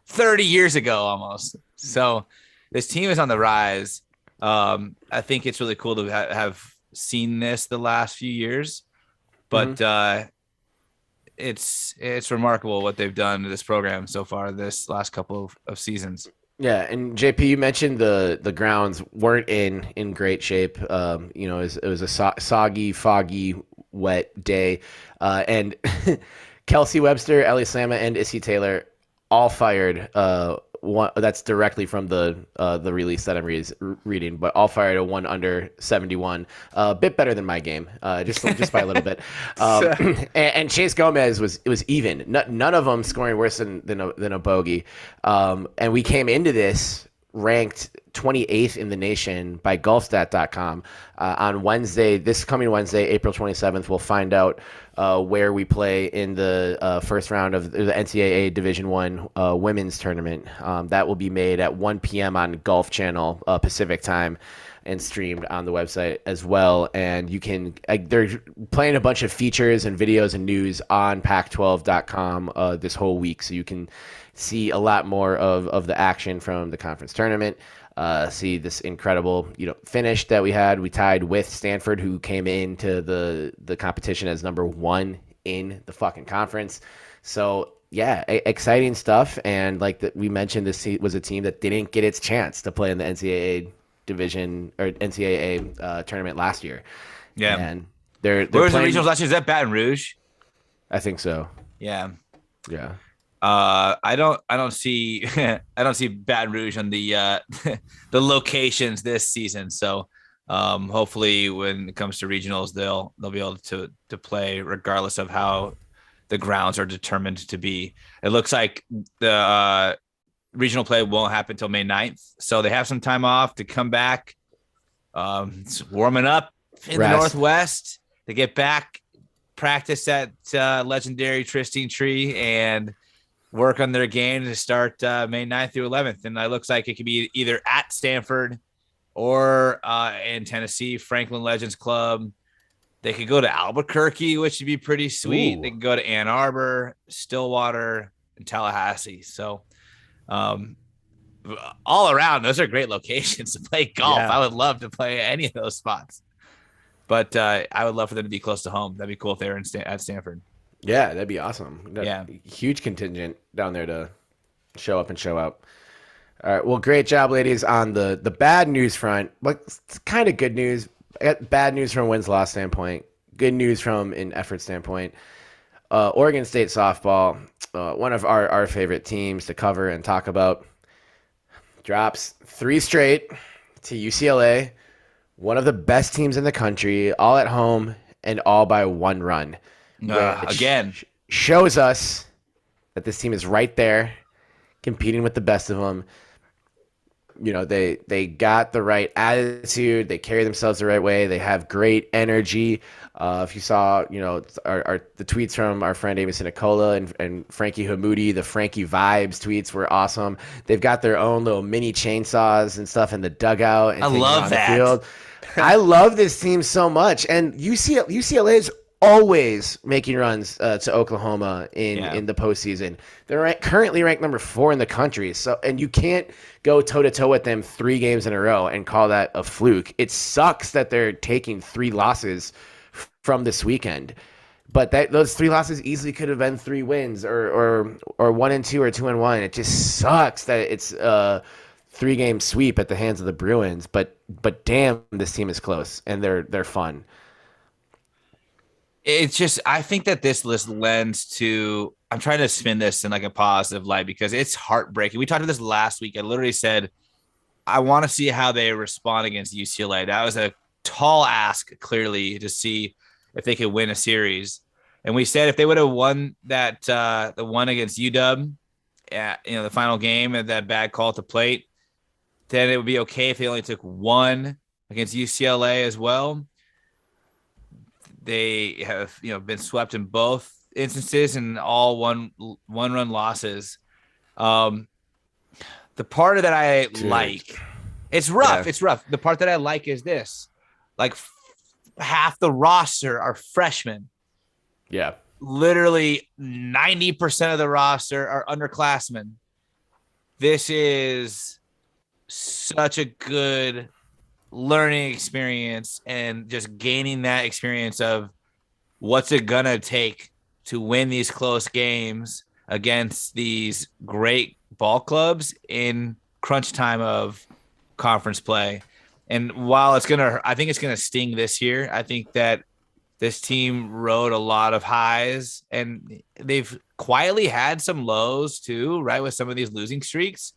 30 years ago almost. So this team is on the rise. I think it's really cool to have seen this the last few years, but it's remarkable what they've done to this program so far this last couple of seasons. Yeah, and JP, you mentioned the grounds weren't in great shape. It was a soggy, foggy, wet day, and Kelsey Webster, Ellie Slama, and Issy Taylor all fired. That's directly from the release that I'm reading, but all fired a 1 under 71, a bit better than my game, just by a little bit. And Chase Gomez was even. None of them scoring worse than a bogey. And we came into this ranked 28th in the nation by golfstat.com. On Wednesday, this coming Wednesday, April 27th, we'll find out where we play in the first round of the NCAA Division I women's tournament. That will be made at 1 p.m. on Golf Channel Pacific time and streamed on the website as well. And you can they're playing a bunch of features and videos and news on Pac12.com this whole week, so you can see a lot more of the action from the conference tournament. See this incredible finish that we had. We tied with Stanford, who came into the competition as number 1 in the fucking conference. So yeah, exciting stuff. And we mentioned, this was a team that didn't get its chance to play in the NCAA division or NCAA tournament last year. Yeah, and they're where was playing, the regionals last year? Is that Baton Rouge? I think so. Yeah. I don't see Baton Rouge on the the locations this season. So hopefully when it comes to regionals, they'll be able to play regardless of how the grounds are determined to be. It looks like the regional play won't happen until May 9th. So they have some time off to come back. It's warming up in the Northwest. They get back, practice at legendary Tristine Tree, and work on their game to start May 9th through 11th. And it looks like it could be either at Stanford or in Tennessee, Franklin Legends Club. They could go to Albuquerque, which would be pretty sweet. Ooh. They can go to Ann Arbor, Stillwater, and Tallahassee. So all around, those are great locations to play golf. Yeah. I would love to play any of those spots. But I would love for them to be close to home. That'd be cool if they were at Stanford. Yeah, that'd be awesome. Huge contingent down there to show up and show out. All right, well, great job, ladies, on the bad news front. But it's kind of good news. Bad news from a wins-loss standpoint. Good news from an effort standpoint. Oregon State softball, one of our favorite teams to cover and talk about, drops 3 straight to UCLA, one of the best teams in the country, all at home and all by 1 run. Again, shows us that this team is right there competing with the best of them. They got the right attitude. They carry themselves the right way. They have great energy. If you saw, the tweets from our friend Amos Nicola and Frankie Hamoudi, the Frankie Vibes tweets were awesome. They've got their own little mini chainsaws and stuff in the dugout. And I love that. Field. I love this team so much. And UCLA is always making runs to Oklahoma in the postseason. They're currently ranked number 4 in the country. So, and you can't go toe to toe with them 3 games in a row and call that a fluke. It sucks that they're taking 3 losses from this weekend, but those 3 losses easily could have been 3 wins or 1-2 or 2-1. It just sucks that it's a 3-game sweep at the hands of the Bruins. But damn, this team is close and they're fun. It's just, I think that this list lends to, I'm trying to spin this in a positive light because it's heartbreaking. We talked about this last week. I literally said, I want to see how they respond against UCLA. That was a tall ask, clearly, to see if they could win a series. And we said if they would have won that, the one against UW, the final game and that bad call at the plate, then it would be okay if they only took 1 against UCLA as well. They have, been swept in both instances and all one-run losses. The part that I like, it's rough. Yeah. It's rough. The part that I like is this: half the roster are freshmen. Yeah, literally 90% of the roster are underclassmen. This is such a good learning experience and just gaining that experience of what's it gonna take to win these close games against these great ball clubs in crunch time of conference play. And while I think it's gonna sting this year. I think that this team rode a lot of highs and they've quietly had some lows too, right? With some of these losing streaks.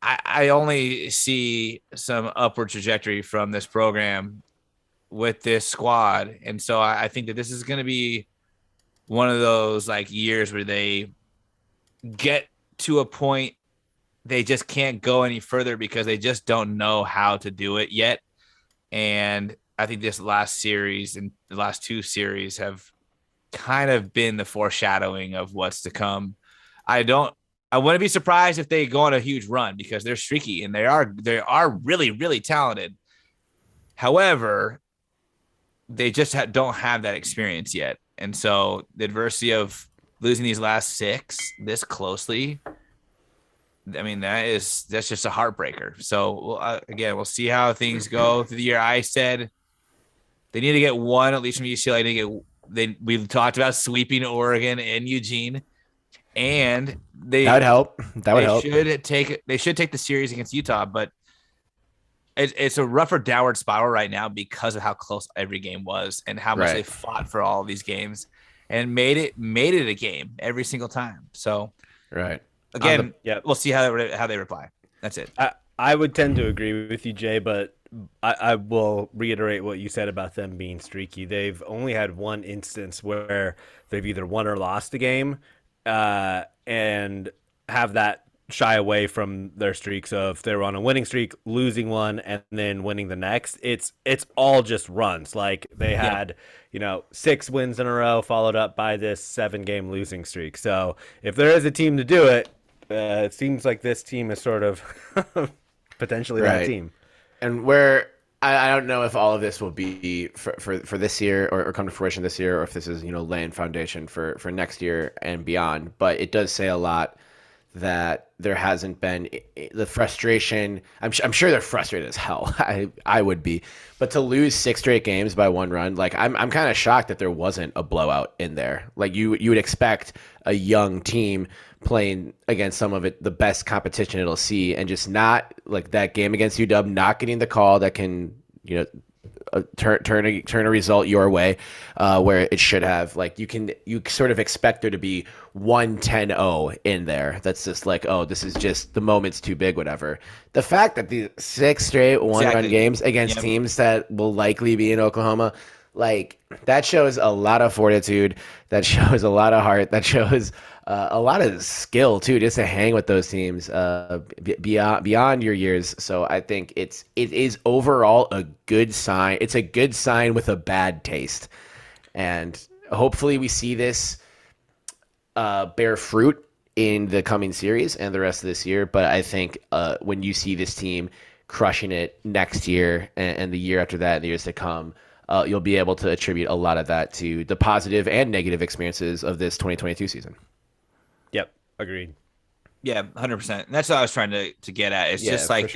I only see some upward trajectory from this program with this squad. And so I think that this is going to be one of those like years where they get to a point they just can't go any further because they just don't know how to do it yet. And I think this last series and the last two series have kind of been the foreshadowing of what's to come. I wouldn't be surprised if they go on a huge run because they're streaky and they are really, really talented. However, they just don't have that experience yet. And so the adversity of losing these last 6 this closely, I mean, that's just a heartbreaker. So again, we'll see how things go through the year. I said they need to get one, at least from UCLA. We've talked about sweeping Oregon and Eugene. And that would help. They should take the series against Utah, but it's a rougher downward spiral right now because of how close every game was and how much they fought for all of these games and made it a game every single time. So again, we'll see how they reply. That's it. I would tend to agree with you, Jay, but I will reiterate what you said about them being streaky. They've only had one instance where they've either won or lost a game. And have that shy away from their streaks of they were on a winning streak, losing one, and then winning the next. It's all just runs. Like they had, 6 wins in a row followed up by this 7-game losing streak. So if there is a team to do it, it seems like this team is sort of potentially that team. And where I don't know if all of this will be for this year or come to fruition this year, or if this is, laying foundation for next year and beyond. But it does say a lot that there hasn't been the frustration. I'm sure they're frustrated as hell. I would be. But to lose 6 straight games by 1 run, like I'm kind of shocked that there wasn't a blowout in there. Like you would expect a young team playing against some of the best competition it'll see, and just not like that game against UW, not getting the call that can, turn a result your way, where it should have. Like you sort of expect there to be 1-10-0 in there. That's just like, oh, this is just the moment's too big, whatever. The fact that the 6 straight 1-run games against teams that will likely be in Oklahoma, like that shows a lot of fortitude. That shows a lot of heart. That shows a lot of skill too, just to hang with those teams beyond your years. So I think it is overall a good sign. It's a good sign with a bad taste, and hopefully we see this bear fruit in the coming series and the rest of this year. But I think when you see this team crushing it next year and the year after that and the years to come, you'll be able to attribute a lot of that to the positive and negative experiences of this 2022 season. Yep, agreed. Yeah, 100%. And that's what I was trying to get at. It's just like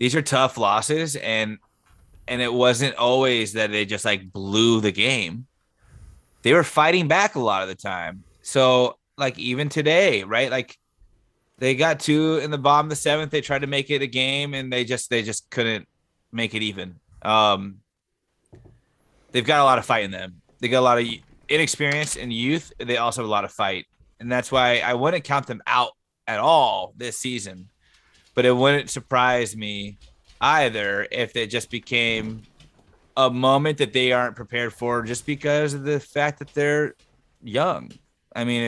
these are tough losses, and it wasn't always that they just like blew the game. They were fighting back a lot of the time. So like even today, right? Like they got 2 in the bottom of the 7th. They tried to make it a game, and they just couldn't make it even. They've got a lot of fight in them. They got a lot of inexperience and youth. They also have a lot of fight. And that's why I wouldn't count them out at all this season. But it wouldn't surprise me either if it just became a moment that they aren't prepared for just because of the fact that they're young. I mean,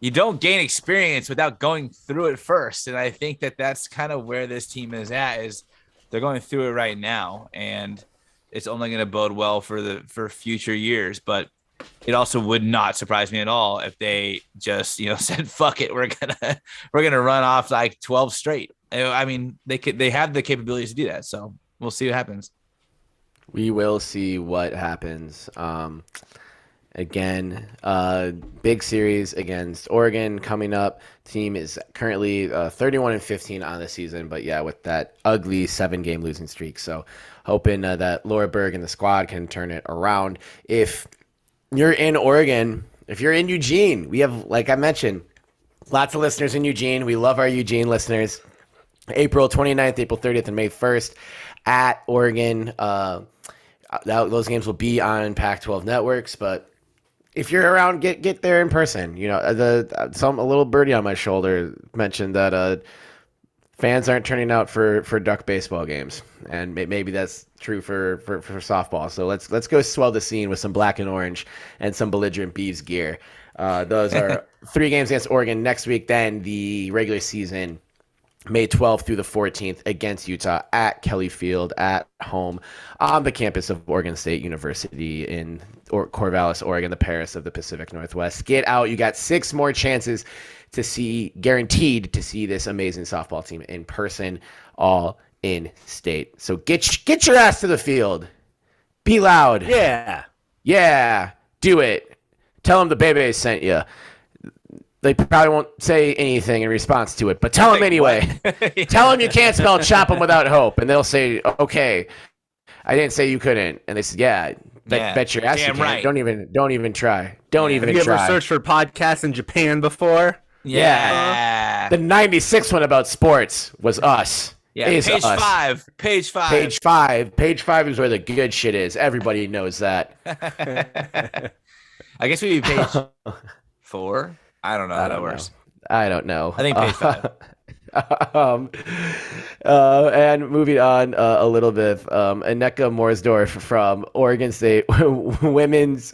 you don't gain experience without going through it first. And I think that that's kind of where this team is at, is they're going through it right now. And it's only going to bode well for future years. But it also would not surprise me at all if they just, said, fuck it. We're going to run off like 12 straight. I mean, they have the capabilities to do that. So we'll see what happens. We will see what happens. again. Big series against Oregon coming up. Team is currently 31-15 on the season, but yeah, with that ugly 7-game losing streak. So hoping that Laura Berg and the squad can turn it around. If you're in Oregon, if you're in Eugene, we have, like I mentioned, lots of listeners in Eugene. We love our Eugene listeners. April 29th, April 30th, and May 1st at Oregon. Those games will be on Pac-12 networks, but if you're around, get there in person. You know, a little birdie on my shoulder mentioned that fans aren't turning out for duck baseball games, and maybe that's true for softball. So let's go swell the scene with some black and orange and some Belligerent Beavs gear. Those are 3 games against Oregon next week. Then the regular season, May 12th through the 14th against Utah at Kelly Field at home on the campus of Oregon State University in Corvallis, Oregon, the Paris of the Pacific Northwest. Get out. You got 6 more chances guaranteed to see this amazing softball team in person, all in state. So get your ass to the field. Be loud. Yeah. Yeah. Do it. Tell them the Bebe sent you. They probably won't say anything in response to it, but tell them anyway. Tell them you can't spell chop them without hope, and they'll say, okay, I didn't say you couldn't. And they said, yeah, bet your ass you can. Right. Don't even try. Don't even try. Have you ever searched for podcasts in Japan before? Yeah. The 96 one about sports was us. Yeah, page 5. Page 5 is where the good shit is. Everybody knows that. I guess we'd be page 4. I don't know how that works. I don't know. I think page 5. And moving on a little bit, Aneka Morsdorf from Oregon State women's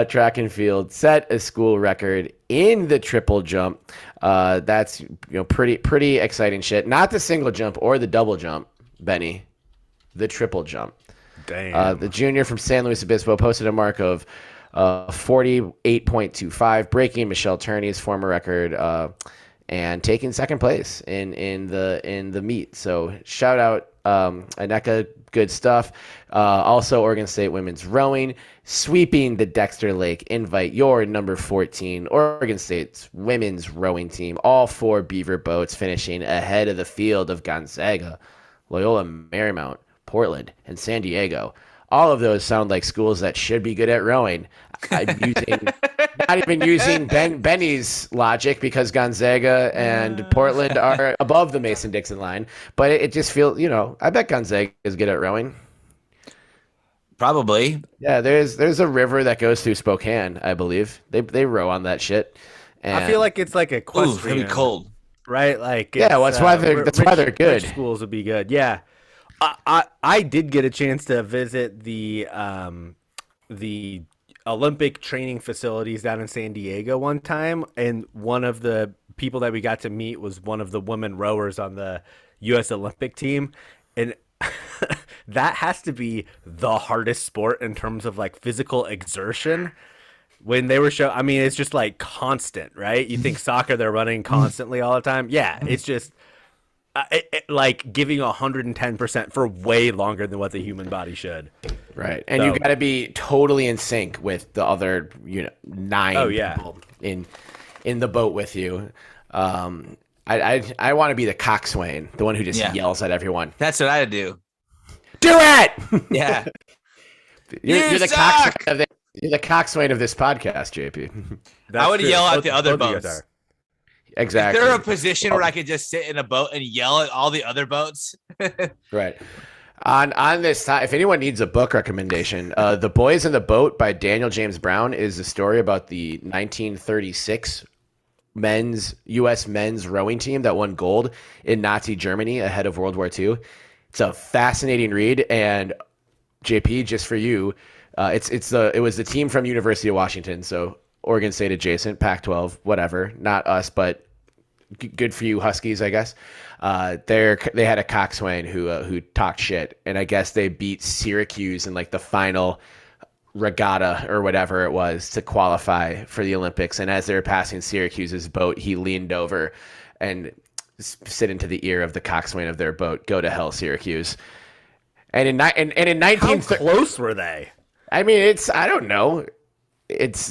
track and field set a school record in the triple jump. That's pretty exciting shit. Not the single jump or the double jump, Benny. The triple jump. Damn. The junior from San Luis Obispo posted a mark of 48.25, breaking Michelle Turney's former record and taking second place in the meet. So shout out Aneka, good stuff. Also Oregon State women's rowing, sweeping the Dexter Lake Invite, your number 14 Oregon State's women's rowing team. All 4 Beaver boats finishing ahead of the field of Gonzaga, Loyola Marymount, Portland, and San Diego. All of those sound like schools that should be good at rowing. Not even using Benny's logic, because Gonzaga and Portland are above the Mason-Dixon line. But it just feels, I bet Gonzaga is good at rowing. Probably. Yeah, there's a river that goes through Spokane, I believe. They row on that shit. And I feel like it's like a question. It's gonna be cold, right? Like, that's why they're good. Rich schools would be good. Yeah. I did get a chance to visit the Olympic training facilities down in San Diego one time, and one of the people that we got to meet was one of the women rowers on the U.S. Olympic team, and that has to be the hardest sport in terms of like physical exertion. When they were it's just like constant, right? You think soccer, they're running constantly all the time. Yeah, it's just like giving 110% for way longer than what the human body should. Right. And you got to be totally in sync with the other 9 people in the boat with you. I want to be the coxswain, the one who just yells at everyone. That's what I do. Do it. Yeah. You're the coxswain you're the coxswain of this podcast, JP. I would yell at the other boats. Exactly. Is there a position where I could just sit in a boat and yell at all the other boats? Right. On this time, if anyone needs a book recommendation, The Boys in the Boat by Daniel James Brown is a story about the 1936 U.S. men's rowing team that won gold in Nazi Germany ahead of World War II. It's a fascinating read, and JP, just for you, it was the team from University of Washington, so Oregon State adjacent, Pac-12, whatever. Not us, but good for you, Huskies, I guess. They had a coxswain who talked shit, and I guess they beat Syracuse in like the final regatta or whatever it was to qualify for the Olympics. And as they were passing Syracuse's boat, he leaned over and said into the ear of the coxswain of their boat, "Go to hell, Syracuse." And in 19 how close were they? I mean, I don't know.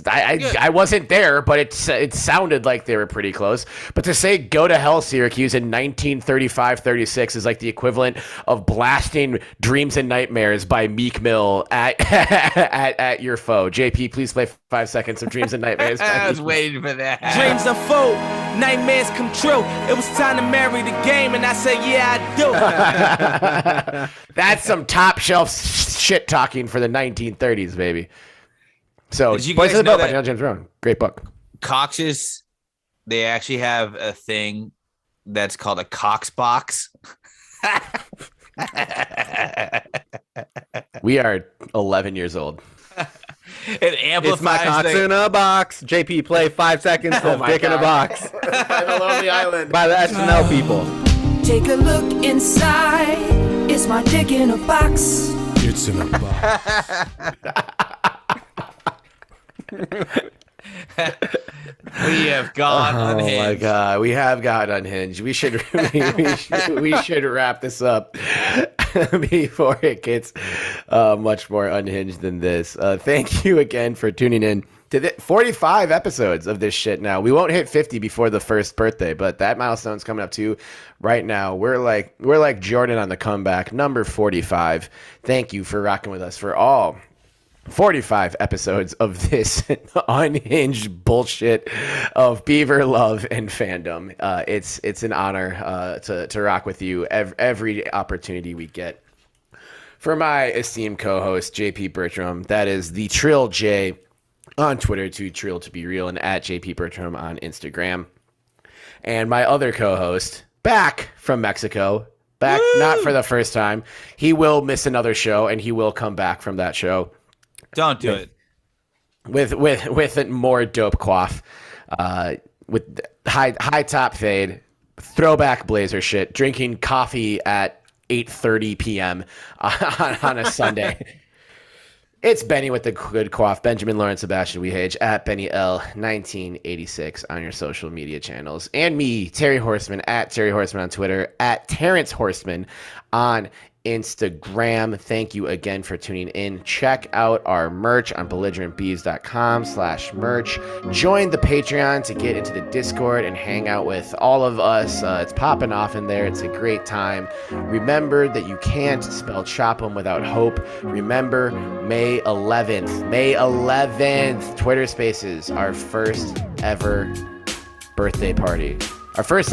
I wasn't there, but it sounded like they were pretty close. But to say go to hell, Syracuse in 1935-36 is like the equivalent of blasting Dreams and Nightmares by Meek Mill at your foe. JP, please play 5 seconds of Dreams and Nightmares. I was waiting for that. Dreams unfold, nightmares come true. It was time to marry the game, and I said, yeah, I do. That's some top shelf shit talking for the 1930s, baby. So, Did you Boys guys in the know Boat by that- Neil James Rowan. Great book. Cox's, they actually have a thing that's called a Cox box. We are 11 years old. It amplifies. It's my cocks in a box. JP, play 5 seconds of Dick in a Box By the Lonely Island. by the SNL people. Take a look inside. It's my dick in a box. It's in a box. We have gone unhinged. Oh my god, we have got unhinged. We should we should wrap this up before it gets much more unhinged than this. Thank you again for tuning in to the 45 episodes of this shit. Now we won't hit 50 before the first birthday, but that milestone's coming up too. Right now, we're like Jordan on the comeback, number 45. Thank you for rocking with us for all 45 episodes of this unhinged bullshit of Beaver love and fandom. It's an honor to rock with you every opportunity we get. For my esteemed co-host JP Bertram, that is the Trill J on Twitter, to Trill to be real, and at JP Bertram on Instagram. And my other co-host, back from Mexico, back not for the first time. He will miss another show, and he will come back from that show. Don't do it. With a more dope quaff, with high top fade, throwback blazer shit, drinking coffee at 8:30 p.m. on a Sunday. It's Benny with the good quaff, Benjamin Lawrence Sebastian Wehage at Benny L 1986 on your social media channels, and me, Terry Horseman, at Terry Horseman on Twitter, at Terrence Horseman on Instagram. Thank you again for tuning in. Check out our merch on belligerentbeavs.com/merch. Join the Patreon to get into the Discord and hang out with all of us. It's popping off in there. It's a great time. Remember that you can't spell chop 'em without hope. Remember May 11th, Twitter Spaces, our first ever birthday party. Our first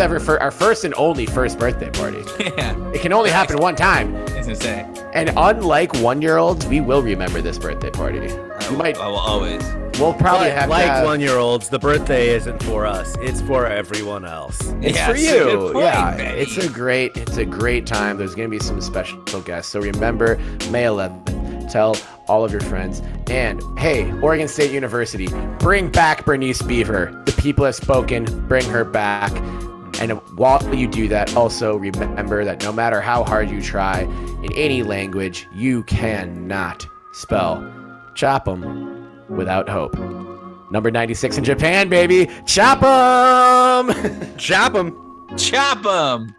and only first birthday party. Yeah. It can only happen one time. It's insane. And unlike 1-year-olds, we will remember this birthday party. I will always. We'll probably have Like to have, 1-year-olds, the birthday isn't for us. It's for everyone else. It's Yeah, for it's a you. good point, Yeah, Benny. it's a great time. There's gonna be some special guests. So remember May 11th. Tell all of your friends. And hey, Oregon State University, bring back Bernice Beaver. The people have spoken. Bring her back. And while you do that, also remember that no matter how hard you try in any language, you cannot spell chop 'em without hope. Number 96 in Japan, baby. Chop 'em! Chop 'em. Chop 'em.